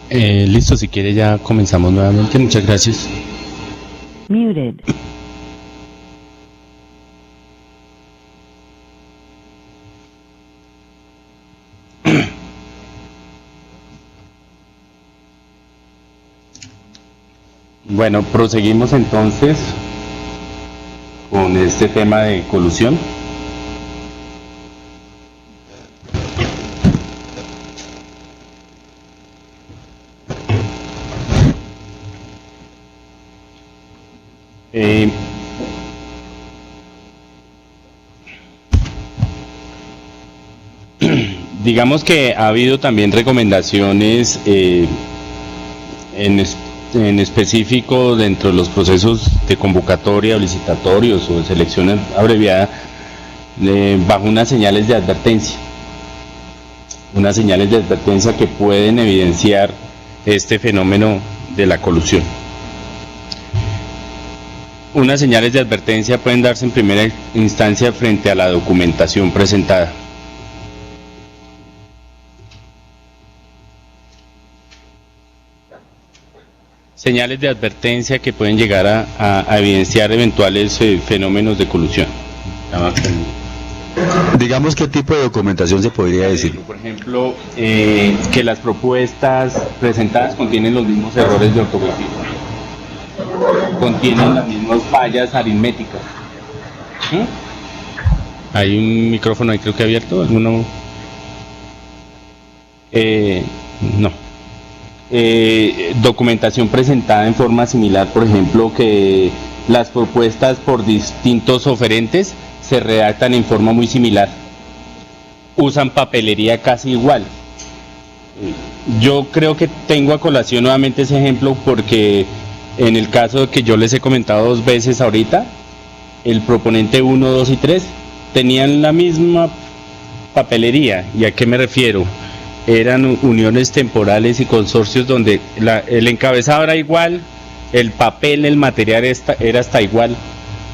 Listo, si quiere ya comenzamos nuevamente. Muchas gracias. Muted. Bueno, proseguimos entonces con este tema de colusión. Digamos que ha habido también recomendaciones en específico dentro de los procesos de convocatoria o licitatorios o de selección abreviada bajo unas señales de advertencia. Unas señales de advertencia que pueden evidenciar este fenómeno de la colusión. Unas señales de advertencia pueden darse en primera instancia frente a la documentación presentada. Señales de advertencia que pueden llegar a evidenciar eventuales fenómenos de colusión. Digamos, ¿qué tipo de documentación se podría decir? Por ejemplo, que las propuestas presentadas contienen los mismos errores de ortografía, contienen las mismas fallas aritméticas. Hay un micrófono ahí creo que abierto, ¿alguno? No. Documentación presentada en forma similar, por ejemplo, que las propuestas por distintos oferentes se redactan en forma muy similar, usan papelería casi igual. Yo creo que tengo a colación nuevamente ese ejemplo porque en el caso que yo les he comentado 2 veces ahorita, el proponente 1, 2 y 3 tenían la misma papelería. ¿Y a qué me refiero? Eran uniones temporales y consorcios donde el encabezado era igual, el papel, el material era hasta igual,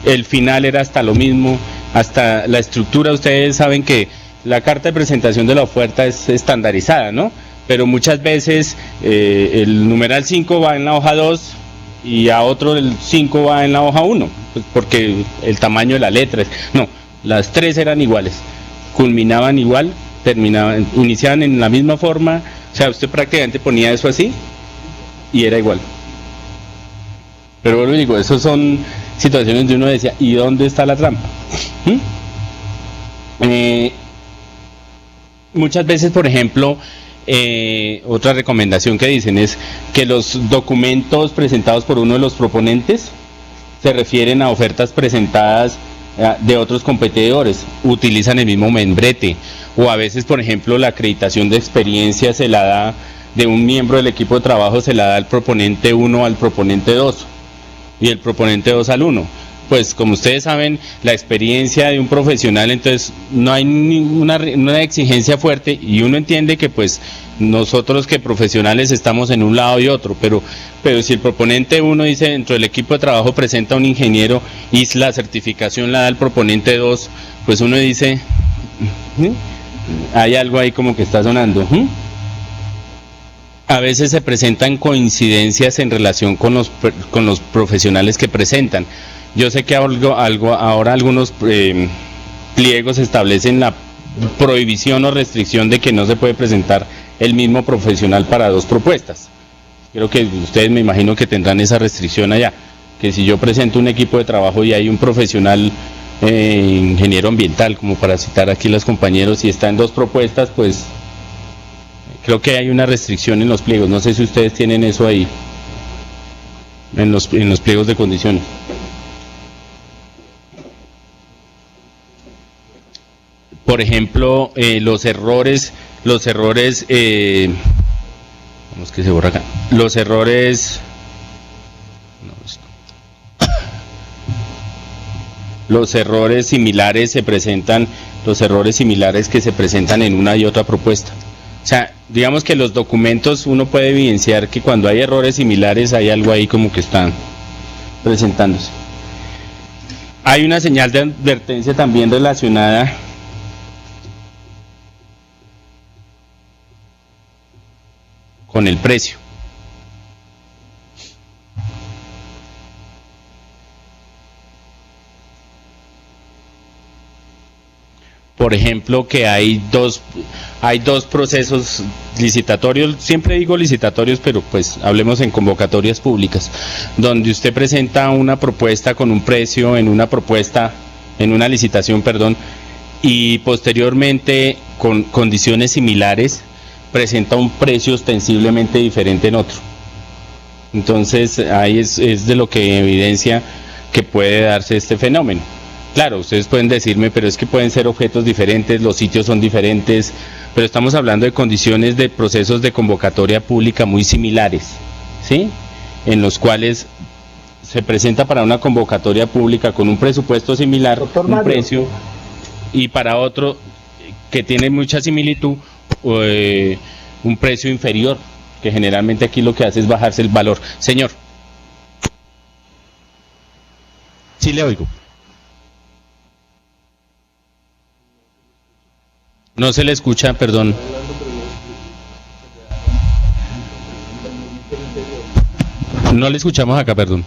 el final era hasta lo mismo, hasta la estructura. Ustedes saben que la carta de presentación de la oferta es estandarizada, ¿no? Pero muchas veces el numeral 5 va en la hoja 2 y a otro el 5 va en la hoja 1, pues porque el tamaño de la letra no, las 3 eran iguales, culminaban igual, terminaban, iniciaban en la misma forma. O sea, usted prácticamente ponía eso así y era igual. Pero bueno, digo, esas son situaciones donde uno decía, ¿y dónde está la trampa? Muchas veces, por ejemplo, otra recomendación que dicen es que los documentos presentados por uno de los proponentes se refieren a ofertas presentadas de otros competidores, utilizan el mismo membrete, o a veces, por ejemplo, la acreditación de experiencia se la da de un miembro del equipo de trabajo, se la da el proponente 1 al proponente 2 y el proponente 2 al 1. Pues como ustedes saben, la experiencia de un profesional, entonces no hay una exigencia fuerte, y uno entiende que pues nosotros que profesionales estamos en un lado y otro, pero si el proponente 1 dice dentro del equipo de trabajo presenta un ingeniero y la certificación la da el proponente 2, pues uno dice, hay algo ahí como que está sonando. A veces se presentan coincidencias en relación con los profesionales que presentan. Yo sé que ahora algunos pliegos establecen la prohibición o restricción de que no se puede presentar el mismo profesional para 2 propuestas. Creo que ustedes, me imagino que tendrán esa restricción allá, que si yo presento un equipo de trabajo y hay un profesional ingeniero ambiental, como para citar aquí los compañeros, y está en 2 propuestas, pues creo que hay una restricción en los pliegos. No sé si ustedes tienen eso ahí en los pliegos de condiciones. Por ejemplo, los errores, vamos, que se borra acá, los errores, los errores similares que se presentan en una y otra propuesta. O sea, digamos que los documentos uno puede evidenciar que cuando hay errores similares hay algo ahí como que están presentándose. Hay una señal de advertencia también relacionada con el precio. por ejemplo, que hay dos procesos licitatorios, siempre digo licitatorios, pero pues hablemos en convocatorias públicas, donde usted presenta una propuesta con un precio en una licitación, perdón, y posteriormente con condiciones similares presenta un precio ostensiblemente diferente en otro. Entonces ahí es de lo que evidencia que puede darse este fenómeno. Claro, ustedes pueden decirme, pero es que pueden ser objetos diferentes, los sitios son diferentes, pero estamos hablando de condiciones de procesos de convocatoria pública muy similares, ¿sí? En los cuales se presenta para una convocatoria pública con un presupuesto similar, un precio, y para otro que tiene mucha similitud, un precio inferior, que generalmente aquí lo que hace es bajarse el valor. Señor. Sí le oigo. No se le escucha, perdón. No le escuchamos acá, perdón.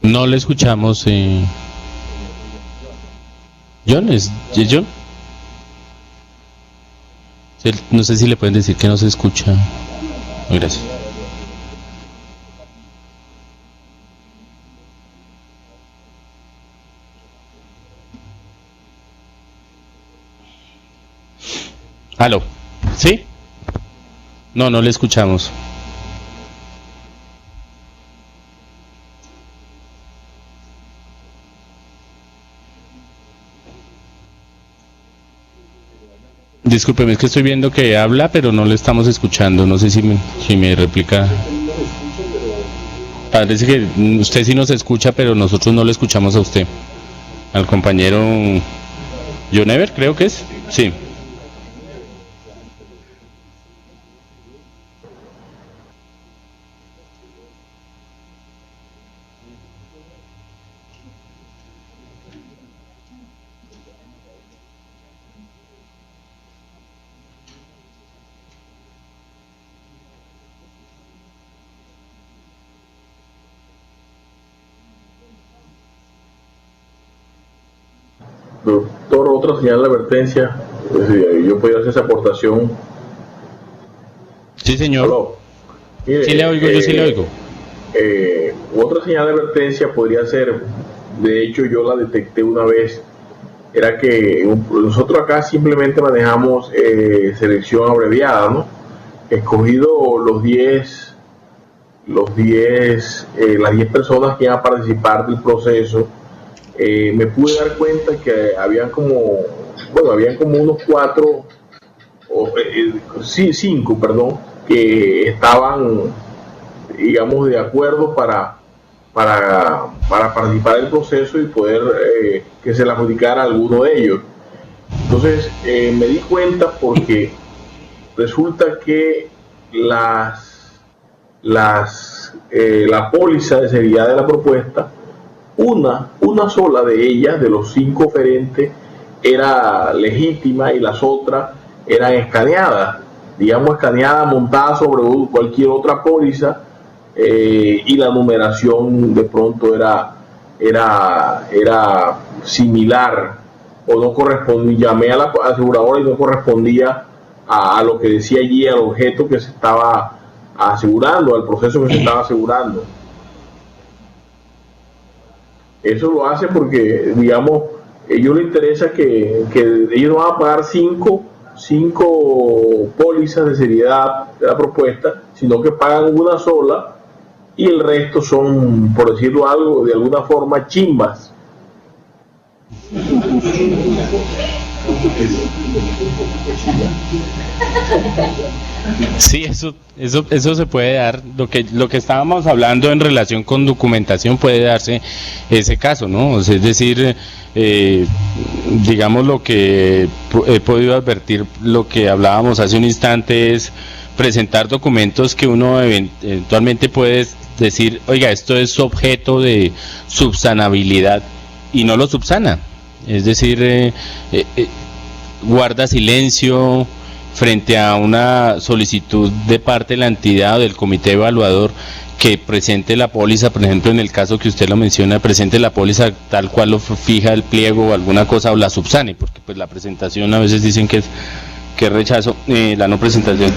No le escuchamos. John, ¿es John? No sé si le pueden decir que no se escucha. Gracias. ¿Aló? ¿Sí? No le escuchamos. Discúlpeme, es que estoy viendo que habla, pero no le estamos escuchando. No sé si me replica. Parece que usted sí nos escucha, pero nosotros no le escuchamos a usted. Al compañero John Ever, creo que es. Sí. Doctor, otra señal de advertencia. Yo podría hacer esa aportación. Sí, señor. Hello. Mire, sí le oigo, yo sí le oigo. Otra señal de advertencia podría ser, de hecho yo la detecté una vez, era que nosotros acá simplemente manejamos selección abreviada, ¿no? Escogido las 10 personas que iban a participar del proceso. Me pude dar cuenta que habían como unos 5, perdón, que estaban, digamos, de acuerdo para participar del proceso y poder que se le adjudicara a alguno de ellos. Entonces me di cuenta porque resulta que la póliza de seriedad de la propuesta, una sola de ellas, de los 5 oferentes, era legítima y las otras eran escaneadas, montadas sobre cualquier otra póliza, y la numeración de pronto era similar o no correspondía. Llamé a la aseguradora y no correspondía a lo que decía allí, al objeto que se estaba asegurando, al proceso que se estaba asegurando. Eso lo hace porque, digamos, a ellos les interesa que ellos no van a pagar 5 pólizas de seriedad de la propuesta, sino que pagan una sola y el resto son, por decirlo algo, de alguna forma chimbas. Sí, eso se puede dar. Lo que estábamos hablando en relación con documentación puede darse ese caso, ¿no? O sea, es decir, digamos, lo que he podido advertir, lo que hablábamos hace un instante es, presentar documentos que uno eventualmente puede decir, oiga, esto es objeto de subsanabilidad, y no lo subsana. Es decir, guarda silencio frente a una solicitud de parte de la entidad o del comité evaluador que presente la póliza, por ejemplo, en el caso que usted lo menciona, presente la póliza tal cual lo fija el pliego o alguna cosa, o la subsane, porque pues la presentación a veces dicen que es rechazo, la no presentación.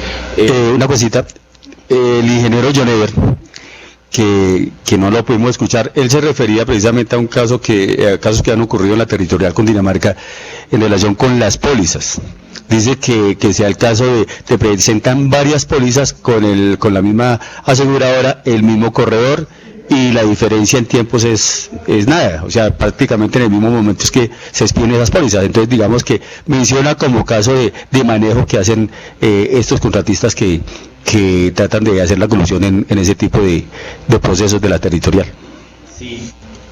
Una cosita, el ingeniero John Ever, que no lo pudimos escuchar, él se refería precisamente a casos que han ocurrido en la territorial Cundinamarca en relación con las pólizas. Dice que sea el caso de te presentan varias pólizas con la misma aseguradora, el mismo corredor, y la diferencia en tiempos es nada, o sea, prácticamente en el mismo momento es que se expiden esas pólizas. Entonces digamos que menciona como caso de manejo que hacen estos contratistas que tratan de hacer la colusión en ese tipo de procesos de la territorial. Sí,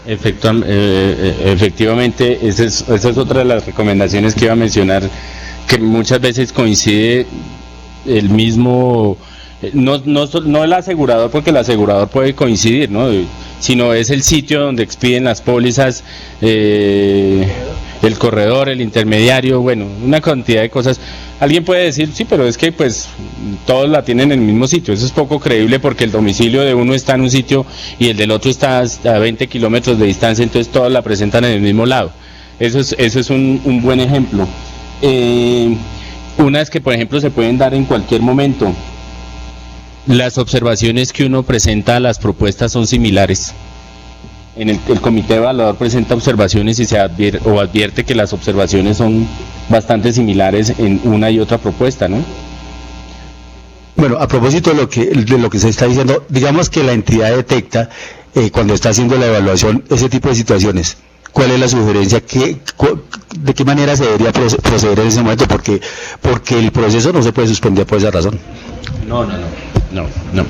efectivamente, esa es otra de las recomendaciones que iba a mencionar, que muchas veces coincide el mismo, no el asegurador, porque el asegurador puede coincidir, ¿no?, sino es el sitio donde expiden las pólizas, el corredor, el intermediario, bueno, una cantidad de cosas. Alguien puede decir, sí, pero es que pues todos la tienen en el mismo sitio. Eso es poco creíble, porque el domicilio de uno está en un sitio y el del otro está a 20 kilómetros de distancia, entonces todos la presentan en el mismo lado. Eso es un buen ejemplo. Unas que, por ejemplo, se pueden dar en cualquier momento. Las observaciones que uno presenta a las propuestas son similares. El comité evaluador presenta observaciones y se advierte que las observaciones son bastante similares en una y otra propuesta, ¿no? Bueno, a propósito de lo que se está diciendo, digamos que la entidad detecta cuando está haciendo la evaluación ese tipo de situaciones. ¿Cuál es la sugerencia? ¿De qué manera se debería proceder en ese momento? Porque el proceso no se puede suspender por esa razón. No,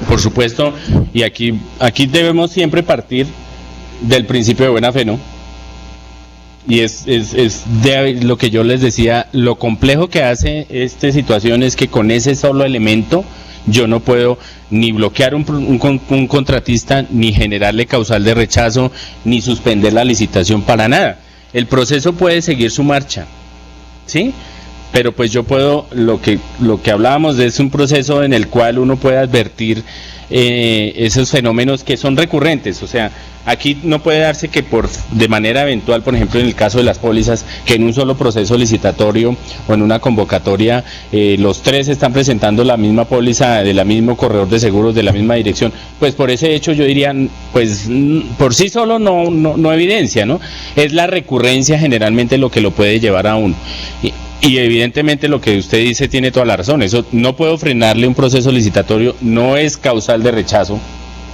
por supuesto, y aquí debemos siempre partir del principio de buena fe, ¿no? Y es de lo que yo les decía, lo complejo que hace esta situación es que con ese solo elemento yo no puedo ni bloquear un contratista, ni generarle causal de rechazo, ni suspender la licitación, para nada. El proceso puede seguir su marcha, ¿sí? Pero pues yo puedo, lo que hablábamos de es un proceso en el cual uno puede advertir esos fenómenos que son recurrentes. O sea, aquí no puede darse que de manera eventual, por ejemplo en el caso de las pólizas, que en un solo proceso licitatorio o en una convocatoria los tres están presentando la misma póliza del mismo corredor de seguros, de la misma dirección. Pues por ese hecho yo diría, pues por sí solo no evidencia, ¿no? Es la recurrencia generalmente lo que lo puede llevar a uno. Y evidentemente lo que usted dice tiene toda la razón. Eso no puedo frenarle un proceso licitatorio, no es causal de rechazo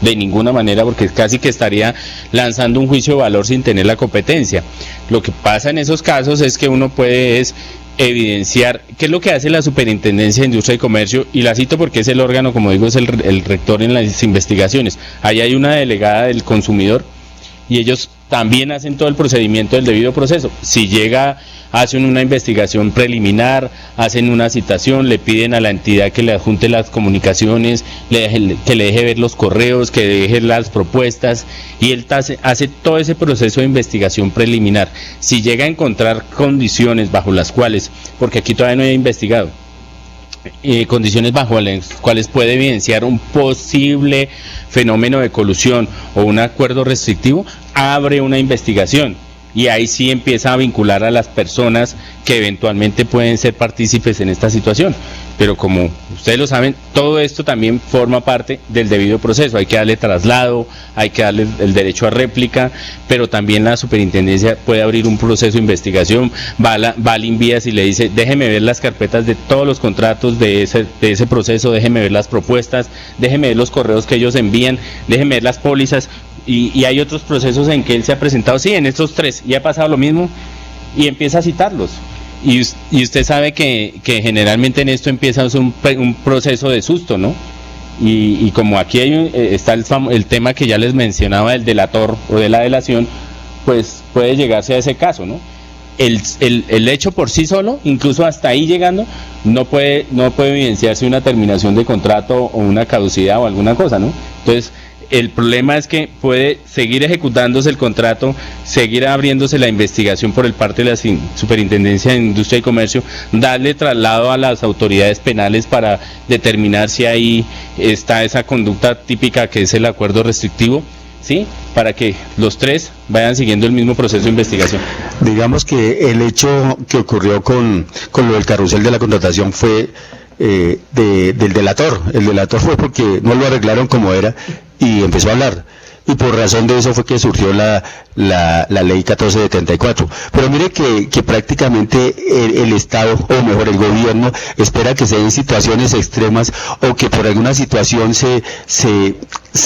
de ninguna manera, porque casi que estaría lanzando un juicio de valor sin tener la competencia. Lo que pasa en esos casos es que uno puede evidenciar qué es lo que hace la Superintendencia de Industria y Comercio, y la cito porque es el órgano, como digo, es el rector en las investigaciones. Ahí hay una delegada del consumidor y ellos también hacen todo el procedimiento del debido proceso. Si hacen una investigación preliminar, hacen una citación, le piden a la entidad que le adjunte las comunicaciones, que le deje ver los correos, que deje las propuestas, y él hace todo ese proceso de investigación preliminar. Si llega a encontrar condiciones bajo las cuales, porque aquí todavía no he investigado, condiciones bajo las cuales puede evidenciar un posible fenómeno de colusión o un acuerdo restrictivo, abre una investigación y ahí sí empieza a vincular a las personas que eventualmente pueden ser partícipes en esta situación. Pero como ustedes lo saben, todo esto también forma parte del debido proceso. Hay que darle traslado, hay que darle el derecho a réplica, pero también la superintendencia puede abrir un proceso de investigación. Va al INVIAS y le dice, déjeme ver las carpetas de todos los contratos de ese proceso, déjeme ver las propuestas, déjeme ver los correos que ellos envían, déjeme ver las pólizas. Y hay otros procesos en que él se ha presentado, sí, en estos tres, y ha pasado lo mismo, y empieza a citarlos. Y usted sabe que generalmente en esto empieza un proceso de susto, ¿no? Y como aquí está el tema que ya les mencionaba, el delator o de la delación, pues puede llegarse a ese caso, ¿no? el hecho por sí solo, incluso hasta ahí llegando, no puede evidenciarse una terminación de contrato o una caducidad o alguna cosa, ¿no? Entonces, el problema es que puede seguir ejecutándose el contrato, seguir abriéndose la investigación por el parte de la Superintendencia de Industria y Comercio, darle traslado a las autoridades penales para determinar si ahí está esa conducta típica que es el acuerdo restrictivo, ¿sí? Para que los tres vayan siguiendo el mismo proceso de investigación. Digamos que el hecho que ocurrió con lo del carrusel de la contratación fue del delator. El delator fue porque no lo arreglaron como era y empezó a hablar. Y por razón de eso fue que surgió la ley 1474. Pero mire que prácticamente el Estado, o mejor el gobierno, espera que se den situaciones extremas o que por alguna situación se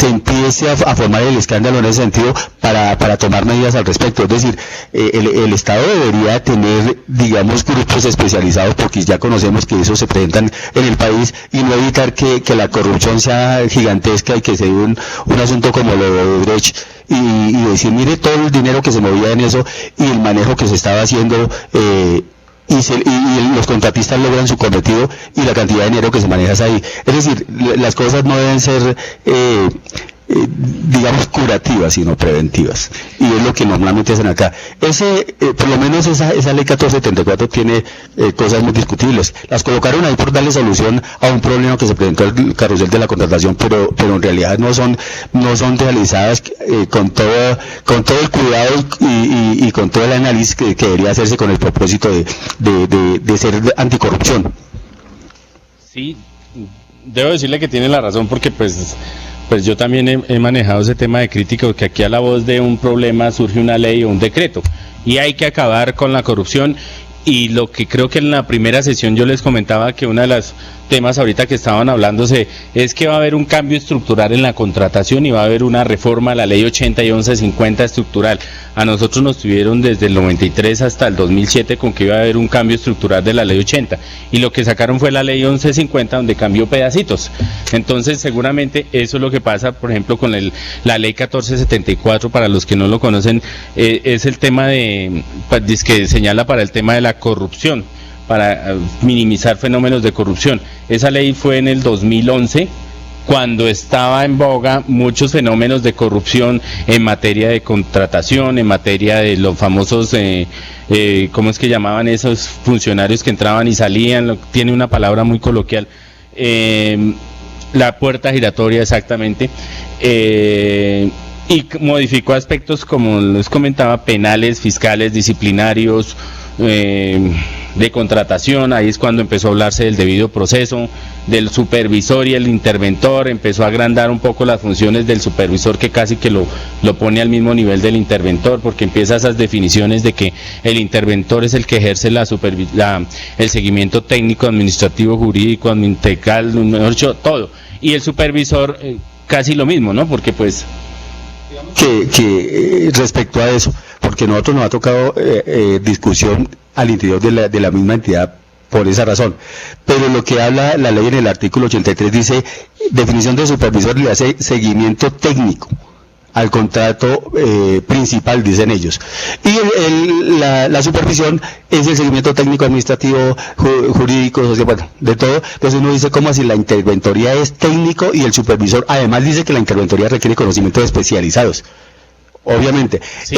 empiece a formar el escándalo en ese sentido para tomar medidas al respecto. Es decir, el Estado debería tener, digamos, grupos especializados, porque ya conocemos que eso se presentan en el país, y no evitar que la corrupción sea gigantesca y que se dé un asunto como lo de Odebrecht, y decir, mire todo el dinero que se movía en eso y el manejo que se estaba haciendo, y los contratistas logran su cometido y la cantidad de dinero que se maneja es ahí. Es decir, las cosas no deben ser digamos curativas, sino preventivas, y es lo que normalmente hacen acá. Por lo menos esa ley 1474 tiene cosas muy discutibles. Las colocaron ahí por darle solución a un problema que se presentó el carrusel de la contratación, pero en realidad no son realizadas con todo el cuidado y con todo el análisis que debería hacerse con el propósito de ser anticorrupción. Sí, debo decirle que tiene la razón, porque pues yo también he manejado ese tema de crítica, porque aquí a la voz de un problema surge una ley o un decreto, y hay que acabar con la corrupción. Y lo que creo que en la primera sesión yo les comentaba, que uno de los temas ahorita que estaban hablándose es que va a haber un cambio estructural en la contratación y va a haber una reforma a la ley 80 y 1150 estructural. A nosotros nos tuvieron desde el 93 hasta el 2007 con que iba a haber un cambio estructural de la ley 80, y lo que sacaron fue la ley 1150, donde cambió pedacitos. Entonces seguramente eso es lo que pasa, por ejemplo, con la ley 1474, para los que no lo conocen, es el tema que señala para el tema de la corrupción, para minimizar fenómenos de corrupción. Esa ley fue en el 2011, cuando estaba en boga muchos fenómenos de corrupción en materia de contratación, en materia de los famosos, ¿cómo es que llamaban esos funcionarios que entraban y salían? Tiene una palabra muy coloquial, la puerta giratoria, exactamente. Y modificó aspectos, como les comentaba, penales, fiscales, disciplinarios, de contratación. Ahí es cuando empezó a hablarse del debido proceso, del supervisor y el interventor. Empezó a agrandar un poco las funciones del supervisor, que casi que lo pone al mismo nivel del interventor, porque empieza esas definiciones de que el interventor es el que ejerce el seguimiento técnico, administrativo, jurídico, ambiental, mejor dicho, todo. Y el supervisor casi lo mismo, ¿no? Porque pues que respecto a eso, porque nosotros nos ha tocado discusión al interior de la misma entidad por esa razón, pero lo que habla la ley en el artículo 83 dice: definición de supervisor, le hace seguimiento técnico al contrato principal, dicen ellos, y la supervisión es el seguimiento técnico, administrativo, jurídico, social, bueno, de todo. Entonces uno dice, ¿cómo así? La interventoría es técnico y el supervisor además dice que la interventoría requiere conocimientos especializados. Obviamente, sí.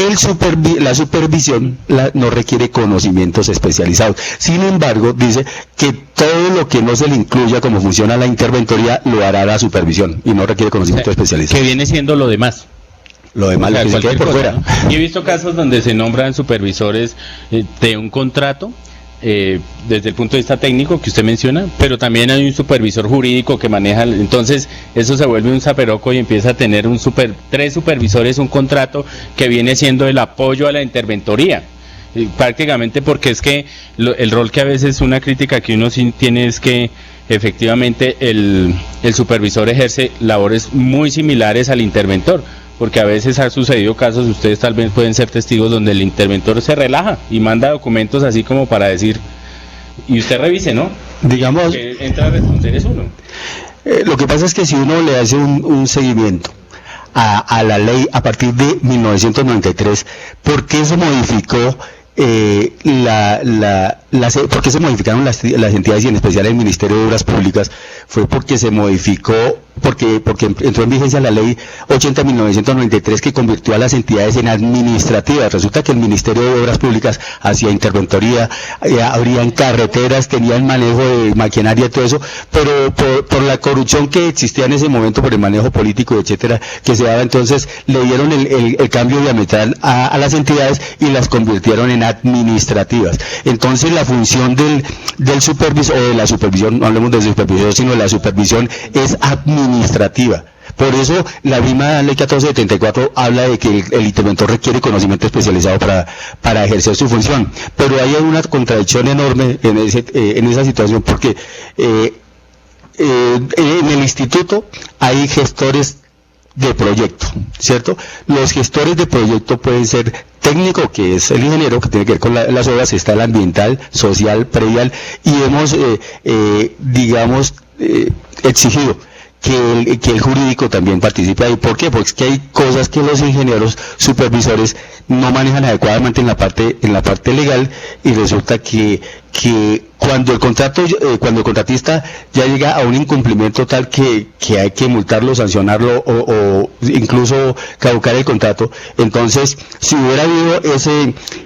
La supervisión no requiere conocimientos especializados. Sin embargo, dice que todo lo que no se le incluya como funciona la interventoría lo hará la supervisión y no requiere conocimientos especializados. Que viene siendo lo demás. Lo demás, lo que se quede por fuera, ¿no? Y he visto casos donde se nombran supervisores de un contrato, desde el punto de vista técnico que usted menciona, pero también hay un supervisor jurídico que maneja, entonces eso se vuelve un zaperoco y empieza a tener tres supervisores, un contrato que viene siendo el apoyo a la interventoría, prácticamente, porque es que el rol que a veces una crítica que uno sí tiene es que efectivamente el supervisor ejerce labores muy similares al interventor, porque a veces ha sucedido casos, ustedes tal vez pueden ser testigos, donde el interventor se relaja y manda documentos así como para decir, y usted revise, ¿no? Digamos, que entra a responder es uno. Lo que pasa es que si uno le hace un seguimiento a la ley a partir de 1993, ¿por qué se modificó ¿por qué se modificaron las entidades y en especial el Ministerio de Obras Públicas? Fue porque se modificó, porque entró en vigencia la ley 80.993 que convirtió a las entidades en administrativas. Resulta que el Ministerio de Obras Públicas hacía interventoría, abrían carreteras, tenían manejo de maquinaria y todo eso, pero por la corrupción que existía en ese momento, por el manejo político, etcétera, que se daba, entonces le dieron el cambio diametral a las entidades y las convirtieron en administrativas. Entonces la función del supervisor, o de la supervisión, no hablemos de supervisión, sino de la supervisión, es administrativa. Por eso la misma ley 1474 habla de que el interventor requiere conocimiento especializado para ejercer su función. Pero hay una contradicción enorme en esa situación, porque en el instituto hay gestores de proyecto, ¿cierto? Los gestores de proyecto pueden ser técnico, que es el ingeniero, que tiene que ver con las obras, está el ambiental, social, predial, y hemos, exigido que el jurídico también participe ahí. ¿Por qué? Porque es que hay cosas que los ingenieros supervisores no manejan adecuadamente en la parte legal, y resulta que cuando el contratista ya llega a un incumplimiento tal que hay que multarlo, sancionarlo o incluso caducar el contrato, entonces si hubiera habido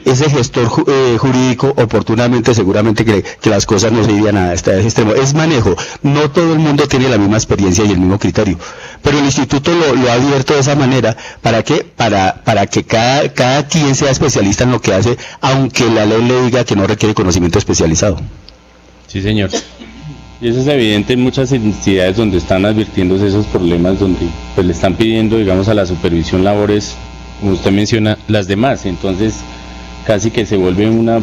ese gestor jurídico oportunamente, seguramente que las cosas no se irían hasta ese extremo. Es manejo, no todo el mundo tiene la misma experiencia y el mismo criterio, pero el instituto lo ha abierto de esa manera. ¿Para qué? Para que cada quien sea especialista en lo que hace, aunque la ley le diga que no requiere conocimiento especializado. Sí, señor. Y eso es evidente en muchas entidades donde están advirtiéndose esos problemas, donde pues le están pidiendo, digamos, a la supervisión labores, como usted menciona, las demás. Entonces, casi que se vuelve una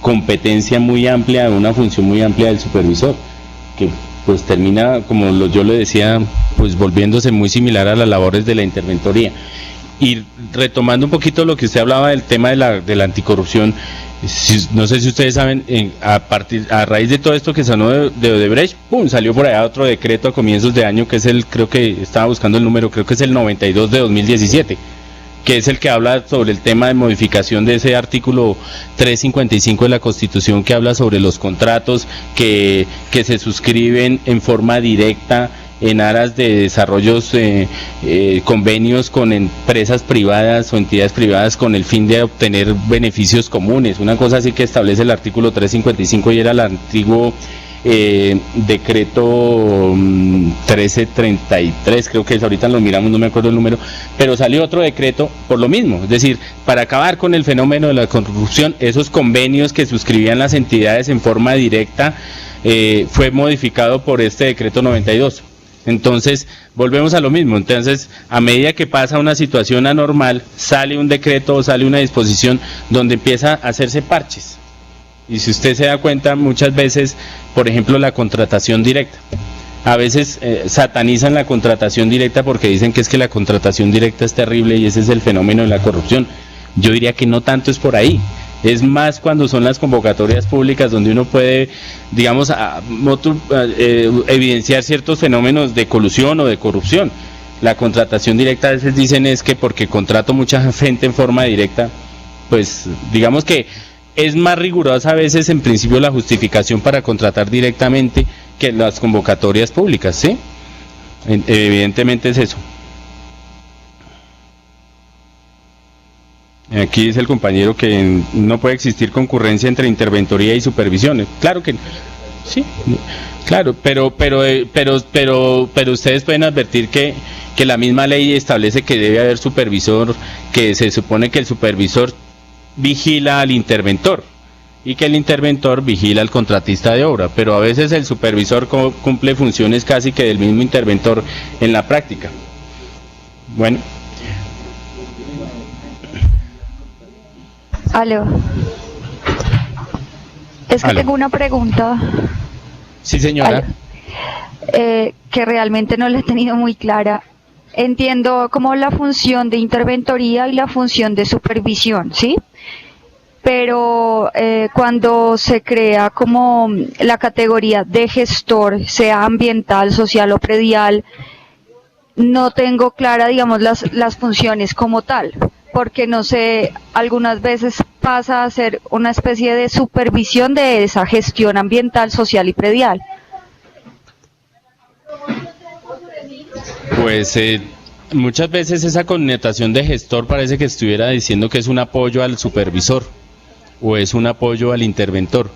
competencia muy amplia, una función muy amplia del supervisor, que pues termina, como yo le decía, pues volviéndose muy similar a las labores de la interventoría. Y retomando un poquito lo que usted hablaba del tema de la anticorrupción, no sé si ustedes saben, a raíz de todo esto que sonó de Odebrecht, ¡pum!, salió por allá otro decreto a comienzos de año, que es creo que estaba buscando el número, creo que es el 92 de 2017, que es el que habla sobre el tema de modificación de ese artículo 355 de la Constitución, que habla sobre los contratos que se suscriben en forma directa en aras de desarrollos, convenios con empresas privadas o entidades privadas con el fin de obtener beneficios comunes, una cosa así que establece el artículo 355, y era el antiguo decreto 1333, creo que es, ahorita lo miramos, no me acuerdo el número, pero salió otro decreto por lo mismo, es decir, para acabar con el fenómeno de la corrupción, esos convenios que suscribían las entidades en forma directa, fue modificado por este decreto 92. Entonces, volvemos a lo mismo. Entonces, a medida que pasa una situación anormal, sale un decreto o sale una disposición donde empieza a hacerse parches. Y si usted se da cuenta, muchas veces, por ejemplo, la contratación directa. A veces satanizan la contratación directa porque dicen que es que la contratación directa es terrible y ese es el fenómeno de la corrupción. Yo diría que no tanto es por ahí. Es más cuando son las convocatorias públicas donde uno puede, digamos, evidenciar ciertos fenómenos de colusión o de corrupción. La contratación directa, a veces dicen es que porque contrato mucha gente en forma directa, pues digamos que es más rigurosa a veces en principio la justificación para contratar directamente que las convocatorias públicas, ¿sí? Evidentemente es eso. Aquí dice el compañero que no puede existir concurrencia entre interventoría y supervisiones. Claro que sí, claro, pero ustedes pueden advertir que la misma ley establece que debe haber supervisor, que se supone que el supervisor vigila al interventor y que el interventor vigila al contratista de obra, pero a veces el supervisor cumple funciones casi que del mismo interventor en la práctica. Bueno. Aló. Es que Aló. tengo una pregunta. Sí, señora. Que realmente no la he tenido muy clara. Entiendo como la función de interventoría y la función de supervisión, ¿sí? Pero cuando se crea como la categoría de gestor, sea ambiental, social o predial, no tengo clara, digamos, las funciones como tal, porque no sé, algunas veces pasa a ser una especie de supervisión de esa gestión ambiental, social y predial. Pues muchas veces esa connotación de gestor parece que estuviera diciendo que es un apoyo al supervisor o es un apoyo al interventor.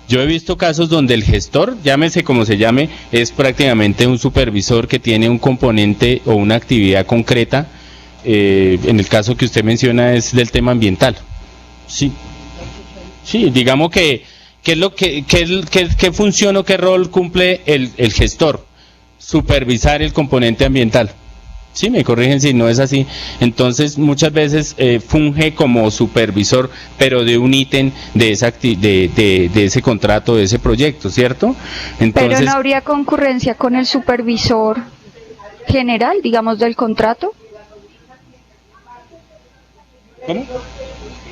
Yo he visto casos donde el gestor, llámese como se llame, es prácticamente un supervisor que tiene un componente o una actividad concreta. En el caso que usted menciona es del tema ambiental. Sí, sí, digamos que ¿qué es lo qué función o qué rol cumple el gestor? Supervisar el componente ambiental. Sí, me corrigen si no es así. Entonces, muchas veces funge como supervisor, pero de un ítem de ese contrato, de ese proyecto, ¿cierto? Entonces, pero no habría concurrencia con el supervisor general, digamos, del contrato. ¿cómo?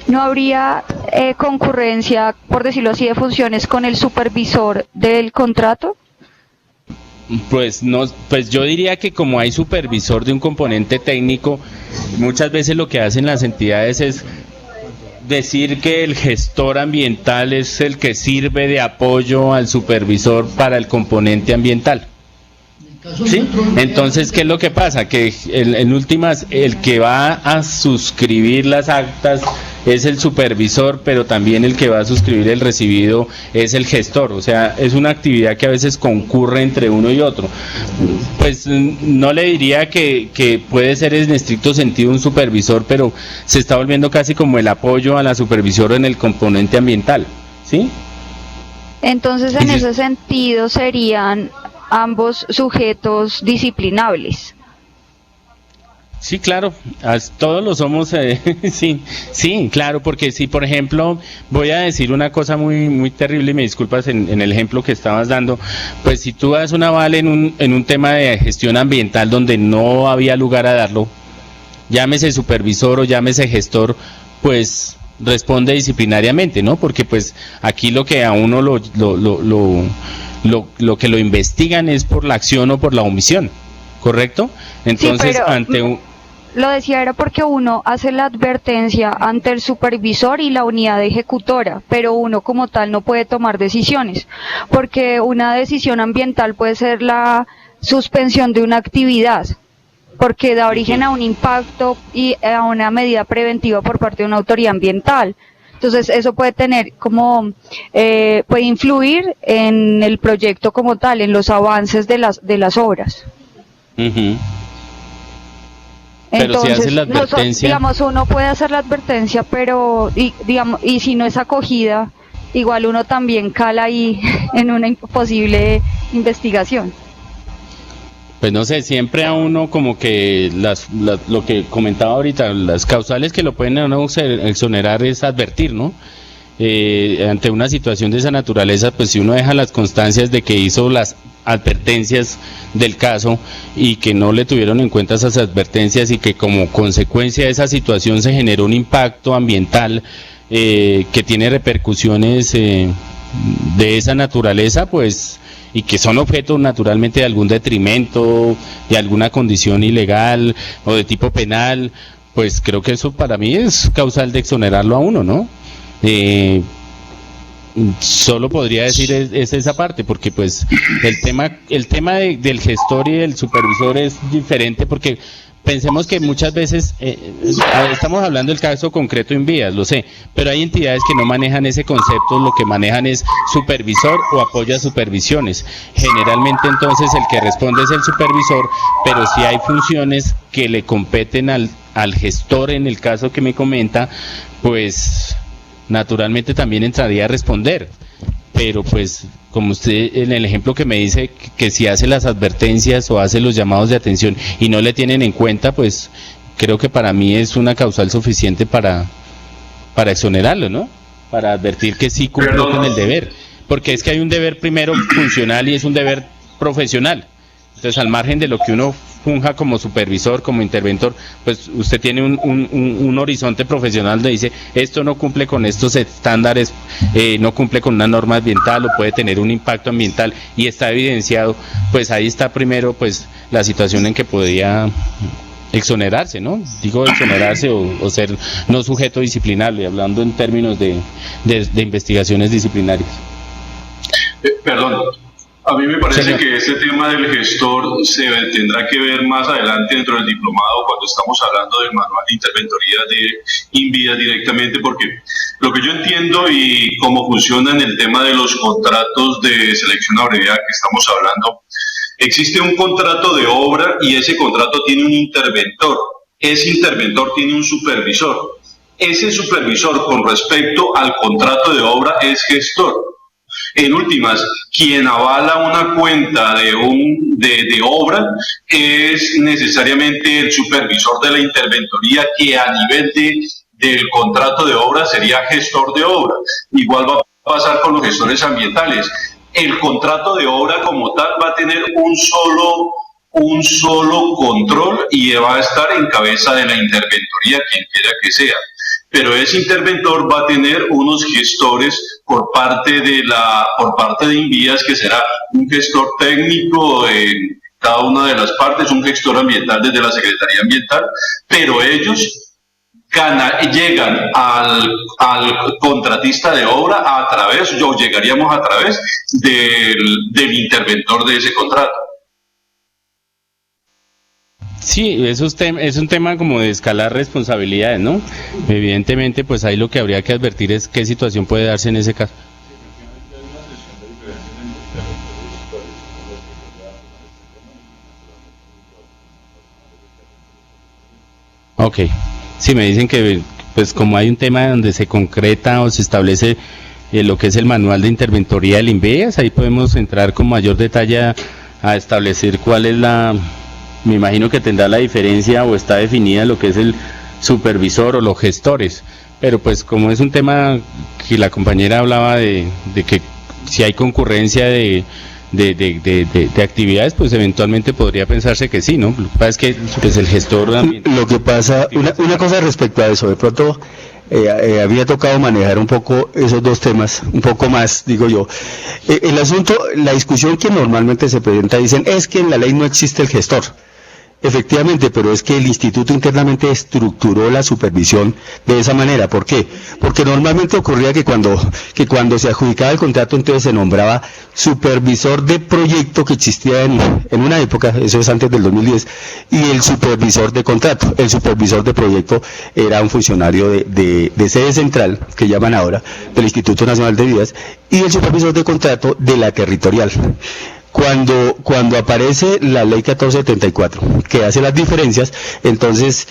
No habría concurrencia, por decirlo así, de funciones con el supervisor del contrato. Pues no, pues yo diría que como hay supervisor de un componente técnico, muchas veces lo que hacen las entidades es decir que el gestor ambiental es el que sirve de apoyo al supervisor para el componente ambiental. ¿Sí? Entonces, ¿qué es lo que pasa? Que en últimas el que va a suscribir las actas es el supervisor, pero también el que va a suscribir el recibido es el gestor. O sea, es una actividad que a veces concurre entre uno y otro. Pues no le diría que puede ser en estricto sentido un supervisor, pero se está volviendo casi como el apoyo a la supervisión en el componente ambiental. ¿Sí? Entonces, en ese sentido serían ambos sujetos disciplinables. Sí, claro, todos lo somos, sí, claro, porque si, por ejemplo, voy a decir una cosa muy terrible, y me disculpas en el ejemplo que estabas dando, pues si tú das un aval en un tema de gestión ambiental donde no había lugar a darlo, llámese supervisor o llámese gestor, pues responde disciplinariamente, ¿no? Porque pues aquí lo que a uno lo que lo investigan es por la acción o por la omisión, ¿correcto? Entonces, sí, pero ante un... Lo decía era porque uno hace la advertencia ante el supervisor y la unidad ejecutora, pero uno como tal no puede tomar decisiones, porque una decisión ambiental puede ser la suspensión de una actividad, porque da origen a un impacto y a una medida preventiva por parte de una autoridad ambiental. Entonces eso puede tener como, puede influir en el proyecto como tal, en los avances de las obras. Uh-huh. Pero Entonces, si hace la advertencia, digamos, uno puede hacer la advertencia, pero y si no es acogida, igual uno también cala ahí en una posible investigación. pues no sé, siempre a uno como que lo que comentaba ahorita, las causales que lo pueden a uno exonerar es advertir, ¿no? Ante una situación de esa naturaleza, pues si uno deja las constancias de que hizo las advertencias del caso y que no le tuvieron en cuenta esas advertencias y que como consecuencia de esa situación se generó un impacto ambiental que tiene repercusiones de esa naturaleza, pues, y que son objeto naturalmente de algún detrimento, de alguna condición ilegal o de tipo penal, pues creo que eso para mí es causal de exonerarlo a uno, ¿no? Solo podría decir es esa parte, porque pues el tema del gestor y del supervisor es diferente, porque pensemos que muchas veces estamos hablando del caso concreto en vías, lo sé, pero hay entidades que no manejan ese concepto, lo que manejan es supervisor o apoyo a supervisiones. Generalmente entonces el que responde es el supervisor, pero si hay funciones que le competen al gestor, en el caso que me comenta, pues naturalmente también entraría a responder, pero pues como usted en el ejemplo que me dice que si hace las advertencias o hace los llamados de atención y no le tienen en cuenta, pues creo que para mí es una causal suficiente para exonerarlo, ¿no? Para advertir que sí cumplió con el deber, porque es que hay un deber primero funcional y es un deber profesional. Entonces, al margen de lo que uno funja como supervisor, como interventor, pues usted tiene un horizonte profesional donde dice, esto no cumple con estos estándares, no cumple con una norma ambiental o puede tener un impacto ambiental y está evidenciado, pues ahí está primero pues la situación en que podría exonerarse, ¿no? Digo exonerarse o ser no sujeto disciplinario, hablando en términos de investigaciones disciplinarias. Perdón, a mí me parece Señor. que este tema del gestor se tendrá que ver más adelante dentro del diplomado cuando estamos hablando del manual de interventoría de INVIA directamente, porque lo que yo entiendo y cómo funciona en el tema de los contratos de selección abreviada que estamos hablando, existe un contrato de obra y ese contrato tiene un interventor. Ese interventor tiene un supervisor. Ese supervisor con respecto al contrato de obra es gestor. En últimas, quien avala una cuenta de obra es necesariamente el supervisor de la interventoría, que a nivel del contrato de obra sería gestor de obra. Igual va a pasar con los gestores ambientales. El contrato de obra como tal va a tener un solo control y va a estar en cabeza de la interventoría, quien quiera que sea. Pero ese interventor va a tener unos gestores por parte de INVIAS, que será un gestor técnico en cada una de las partes, un gestor ambiental desde la Secretaría Ambiental, pero ellos llegan al contratista de obra llegaríamos a través del interventor de ese contrato. Sí, es un tema como de escalar responsabilidades, ¿no? Evidentemente, pues ahí lo que habría que advertir es qué situación puede darse en ese caso. Ok, sí, me dicen que pues como hay un tema donde se concreta o se establece lo que es el manual de interventoría del INVIAS, ahí podemos entrar con mayor detalle a establecer cuál es me imagino que tendrá la diferencia o está definida lo que es el supervisor o los gestores, pero pues como es un tema que la compañera hablaba de que si hay concurrencia de actividades, pues eventualmente podría pensarse que sí, ¿no? Lo que pasa es que pues, el gestor también... Lo que pasa, una cosa respecto a eso, de pronto había tocado manejar un poco esos dos temas, un poco más, digo yo. El asunto, la discusión que normalmente se presenta, dicen, es que en la ley no existe el gestor. Efectivamente, pero es que el instituto internamente estructuró la supervisión de esa manera. ¿Por qué? Porque normalmente ocurría que cuando se adjudicaba el contrato, entonces se nombraba supervisor de proyecto, que existía en una época, eso es antes del 2010, y el supervisor de contrato. El supervisor de proyecto era un funcionario de sede central, que llaman ahora, del Instituto Nacional de Vías, y el supervisor de contrato de la territorial. Cuando aparece la ley 1474, que hace las diferencias, entonces,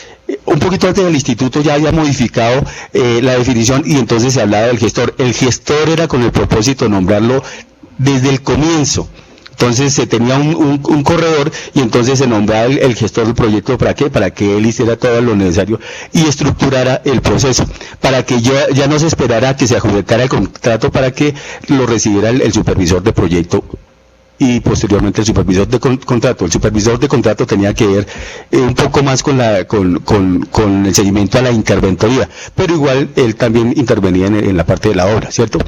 un poquito antes del instituto ya había modificado la definición, y entonces se hablaba del gestor. El gestor era con el propósito de nombrarlo desde el comienzo. Entonces se tenía un corredor, y entonces se nombraba el gestor del proyecto. ¿Para qué? Para que él hiciera todo lo necesario y estructurara el proceso, para que ya no se esperara que se adjudicara el contrato para que lo recibiera el supervisor de proyecto y posteriormente el supervisor de contrato. El supervisor de contrato tenía que ver un poco más con el seguimiento a la interventoría, pero igual él también intervenía en la parte de la obra, ¿cierto?